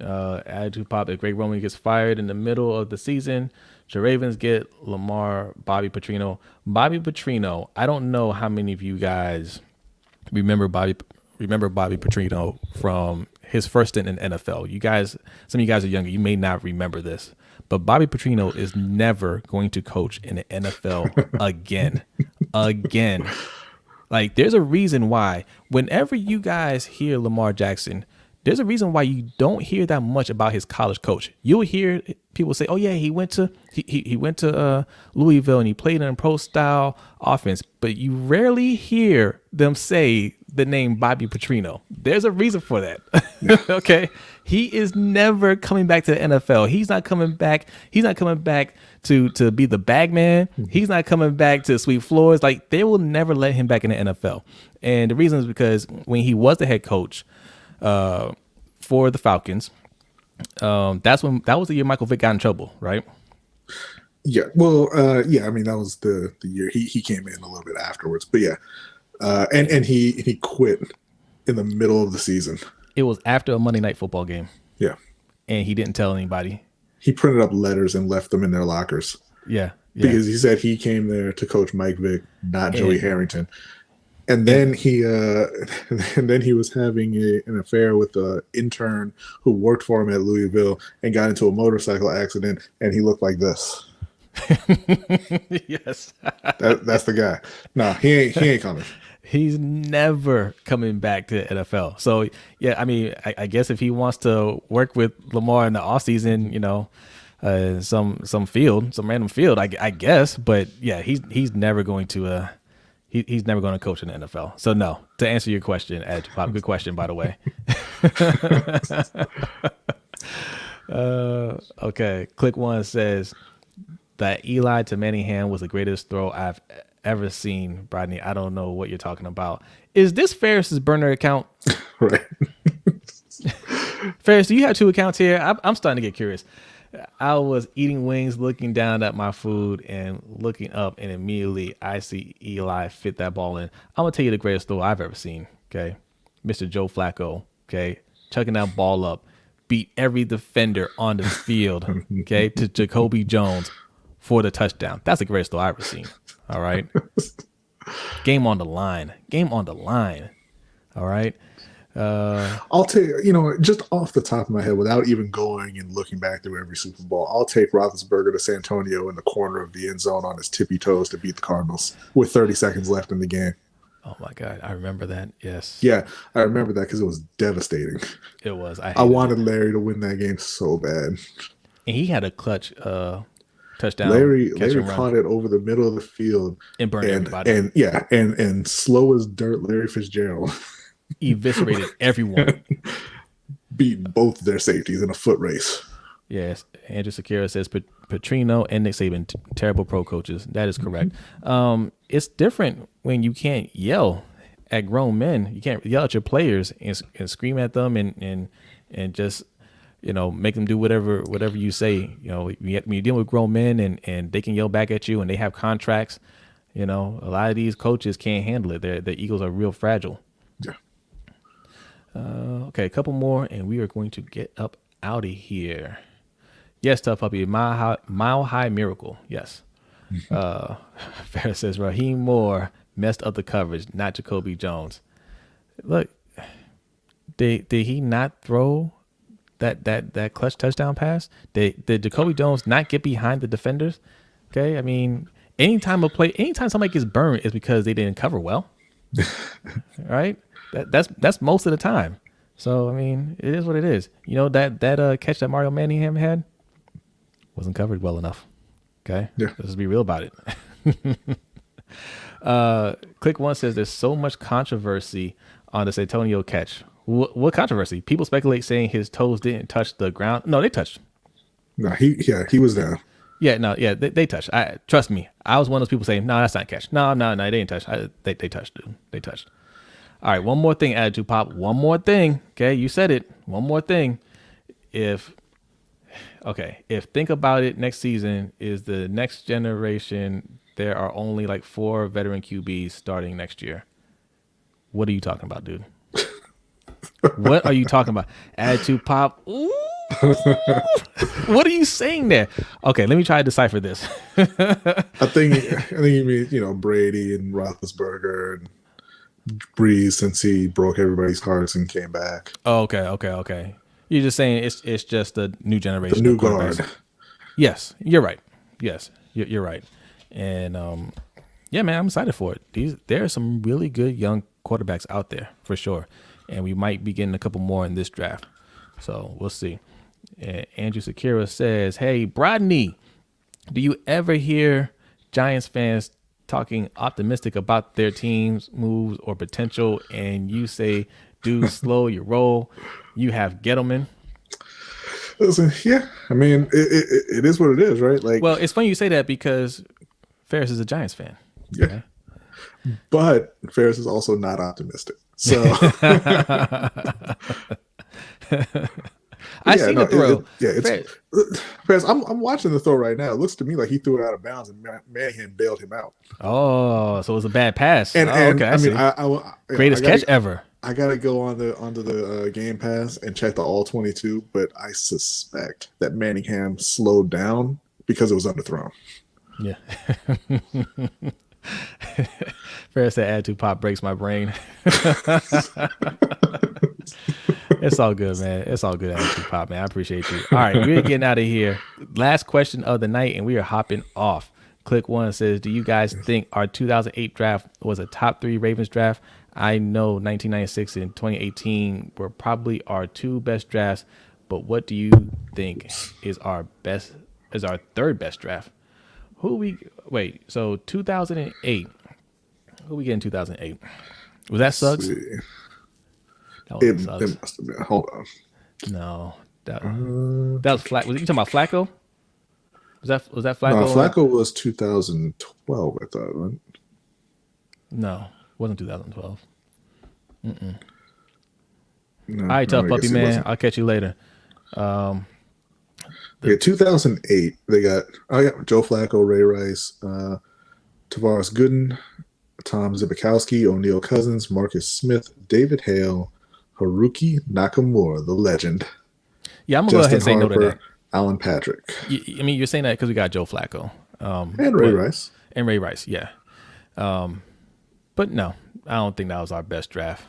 Attitude pop. If Greg Roman gets fired in the middle of the season, the Ravens get Lamar, Bobby Petrino. Bobby Petrino. I don't know how many of you guys remember Bobby Petrino from his first stint in NFL. Some of you guys are younger. You may not remember this. But Bobby Petrino is never going to coach in the NFL again. Again. Like, there's a reason why whenever you guys hear Lamar Jackson, there's a reason why you don't hear that much about his college coach. You'll hear people say, "Oh yeah, he went to Louisville and he played in a pro style offense," but you rarely hear them say the name Bobby Petrino. There's a reason for that. Okay, he is never coming back to the NFL. He's not coming back. He's not coming back to be the bag man. He's not coming back to sweep floors. Like, they will never let him back in the NFL. And the reason is because when he was the head coach for the Falcons, that was the year Michael Vick got in trouble, right? Yeah. Well, I mean, that was the year he came in a little bit afterwards, but yeah. And he quit in the middle of the season. It was after a Monday Night Football game. Yeah. And he didn't tell anybody. He printed up letters and left them in their lockers. Yeah. Because he said he came there to coach Mike Vick, not Joey Harrington. And then he was having an affair with an intern who worked for him at Louisville and got into a motorcycle accident, and he looked like this. Yes. That's the guy. Nah, he ain't coming. He's never coming back to the NFL. So, yeah, I mean, I guess if he wants to work with Lamar in the offseason, some random field, I guess. But, yeah, he's never going to he's never going to coach in the NFL. So, no, to answer your question, Ed, good question, by the way. Okay, Click One says that Eli to Manningham was the greatest throw I've ever seen. Rodney, I don't know what you're talking about. Is this Ferris's burner account? Right. Ferris, do you have two accounts here? I'm starting to get curious. I was eating wings, looking down at my food and looking up, and immediately I see Eli fit that ball in. I'm going to tell you the greatest throw I've ever seen, okay? Mr. Joe Flacco, okay? Chucking that ball up, beat every defender on the field, okay, to Jacoby Jones for the touchdown. That's the greatest throw I've ever seen, all right? Game on the line. All right? I'll take, just off the top of my head, without even going and looking back through every Super Bowl, I'll take Roethlisberger to Santonio in the corner of the end zone on his tippy toes to beat the Cardinals with 30 seconds left in the game. Oh my God, I remember that. Yes. Yeah, I remember that because it was devastating. It was. I wanted Larry to win that game so bad. And he had a clutch touchdown. Larry caught it over the middle of the field and burned everybody. And slow as dirt, Larry Fitzgerald eviscerated everyone. Beat both their safeties in a foot race. Yes, Andrew Sakira says Petrino and Nick Saban, terrible pro coaches. That is correct. It's different when you can't yell at grown men. You can't yell at your players and scream at them and just make them do whatever you say. When you deal with grown men and they can yell back at you and they have contracts. A lot of these coaches can't handle it. Their egos are real fragile. Yeah. Okay, a couple more, and we are going to get up out of here. Yes, Tough Puppy, mile high miracle. Yes. Ferris says Raheem Moore messed up the coverage, not Jacoby Jones. Look, did he not throw that clutch touchdown pass? Did Jacoby Jones not get behind the defenders? Okay, I mean, anytime somebody gets burned is because they didn't cover well. Right? That's most of the time. So I mean, it is what it is. That catch that Mario Manningham had wasn't covered well enough. Okay? Yeah. Let's just be real about it. Click One says there's so much controversy on this Antonio catch. What controversy? People speculate saying his toes didn't touch the ground. No, they touched. No, he was down. Yeah, no, yeah, they touched. Trust me. I was one of those people saying, no, that's not a catch. No, they didn't touch. They touched, dude. They touched. All right, one more thing, Attitude Pop. One more thing. Okay, you said it. One more thing. If think about it, next season is the next generation. There are only like 4 veteran QBs starting next year. What are you talking about, dude? What are you talking about? Attitude Pop. Ooh. What are you saying there? Okay, let me try to decipher this. I think you mean Brady and Roethlisberger and Breeze, since he broke everybody's hearts and came back. Oh, okay. You're just saying it's just a new generation, the new guard. Yes, you're right. Yes, you're right. And yeah, man, I'm excited for it. There are some really good young quarterbacks out there for sure, and we might be getting a couple more in this draft. So we'll see. And Andrew Sakira says, "Hey, Brodney, do you ever hear Giants fans talking optimistic about their team's moves or potential, and you say, dude, slow your roll. You have Gettleman." Listen, yeah, I mean, it is what it is, right? Like, well, it's funny you say that because Ferris is a Giants fan. Yeah, okay? But Ferris is also not optimistic. So I see the throw. Ferris, I'm watching the throw right now. It looks to me like he threw it out of bounds and Manningham bailed him out. Oh, so it was a bad pass. Okay, I mean, greatest catch ever. I gotta go onto the Game Pass and check the all 22, but I suspect that Manningham slowed down because it was underthrown. Yeah. Ferris said Attitude Pop breaks my brain. It's all good, man. It's all good, Attitude Pop, man. I appreciate you. All right, we're getting out of here. Last question of the night, and we are hopping off. Click One says, do you guys think our 2008 draft was a top 3 Ravens draft? I know 1996 and 2018 were probably our 2 best drafts, but what do you think is our third best draft? So 2008. Who we get in 2008? Was that Suggs? It must have been. Hold on. No, that was Flacco. Was you talking about Flacco? Was that Flacco? No, Flacco was 2012. I thought. Right? No, wasn't 2012. No, all right, tough puppy man. I'll catch you later. 2008. They got Joe Flacco, Ray Rice, Tavares Gooden, Tom Zibikowski, O'Neal Cousins, Marcus Smith, David Hale, Haruki Nakamura, the legend. Yeah, I'm gonna go ahead and say no to that. Alan Patrick. I mean, you're saying that because we got Joe Flacco and Ray Rice. And Ray Rice, yeah. But no, I don't think that was our best draft.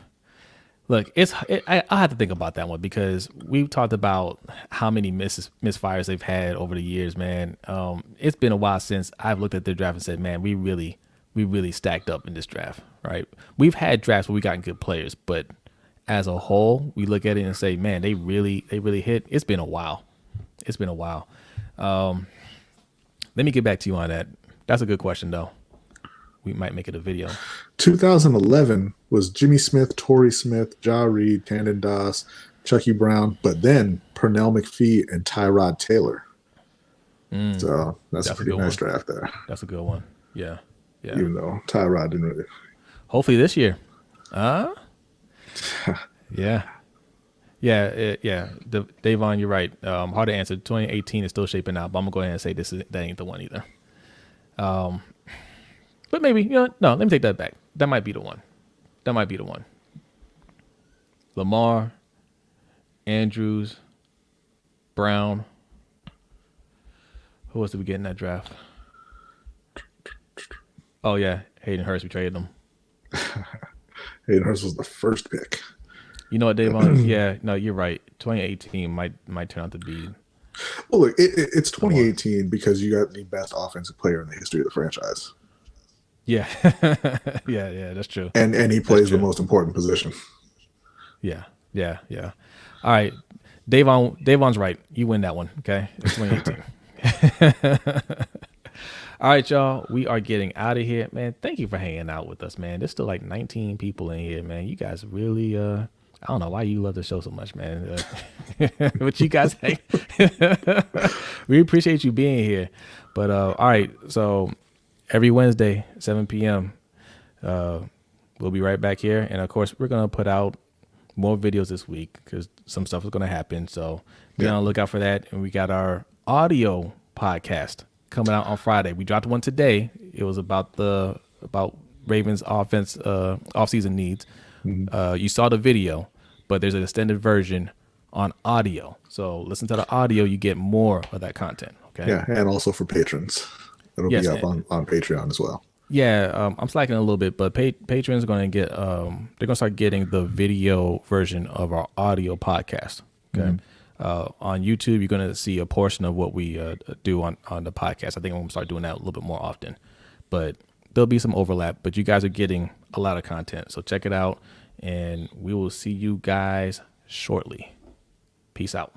Look, I have to think about that one because we've talked about how many misfires they've had over the years, man. It's been a while since I've looked at their draft and said, man, we really stacked up in this draft, right? We've had drafts where we gotten good players, but as a whole, we look at it and say, man, they really hit. It's been a while. Let me get back to you on that. That's a good question, though. We might make it a video. 2011 was Jimmy Smith, Torrey Smith, Ja Reed, Tandon Doss, Chucky Brown, but then Pernell McPhee and Tyrod Taylor. So that's a pretty nice draft there. That's a good one. Yeah. Even though Tyrod didn't really. Hopefully this year. Yeah. Davon, you're right. Hard to answer. 2018 is still shaping out, but I'm gonna go ahead and say that ain't the one either. But maybe, no, let me take that back. That might be the one. Lamar, Andrews, Brown. Who else did we get in that draft? Oh yeah, Hayden Hurst. We traded him. Hayden Hurst was the first pick. You know what, Davon? Yeah, no, you're right. 2018 might turn out to be. Well, look, it's 2018 because you got the best offensive player in the history of the franchise. Yeah, yeah, that's true. And he plays the most important position. Yeah. All right, Davon's right. You win that one. Okay, it's 2018. All right, y'all. We are getting out of here, man. Thank you for hanging out with us, man. There's still like 19 people in here, man. You guys really, I don't know why you love the show so much, man. But you guys, we appreciate you being here. But all right, so every Wednesday, 7 p.m., we'll be right back here, and of course, we're gonna put out more videos this week because some stuff is gonna happen. So be on the lookout for that. And we got our audio podcast coming out on Friday. We dropped one today. It was about Ravens offense offseason needs. You saw the video, but there's an extended version on audio. So listen to the audio, you get more of that content. Okay. Yeah, and also for patrons. It'll be up on Patreon as well. Yeah, I'm slacking a little bit, but patrons are going to get they're going to start getting the video version of our audio podcast. Okay. On YouTube, you're going to see a portion of what we do on the podcast. I think I'm going to start doing that a little bit more often, but there'll be some overlap. But you guys are getting a lot of content, so check it out, and we will see you guys shortly. Peace out.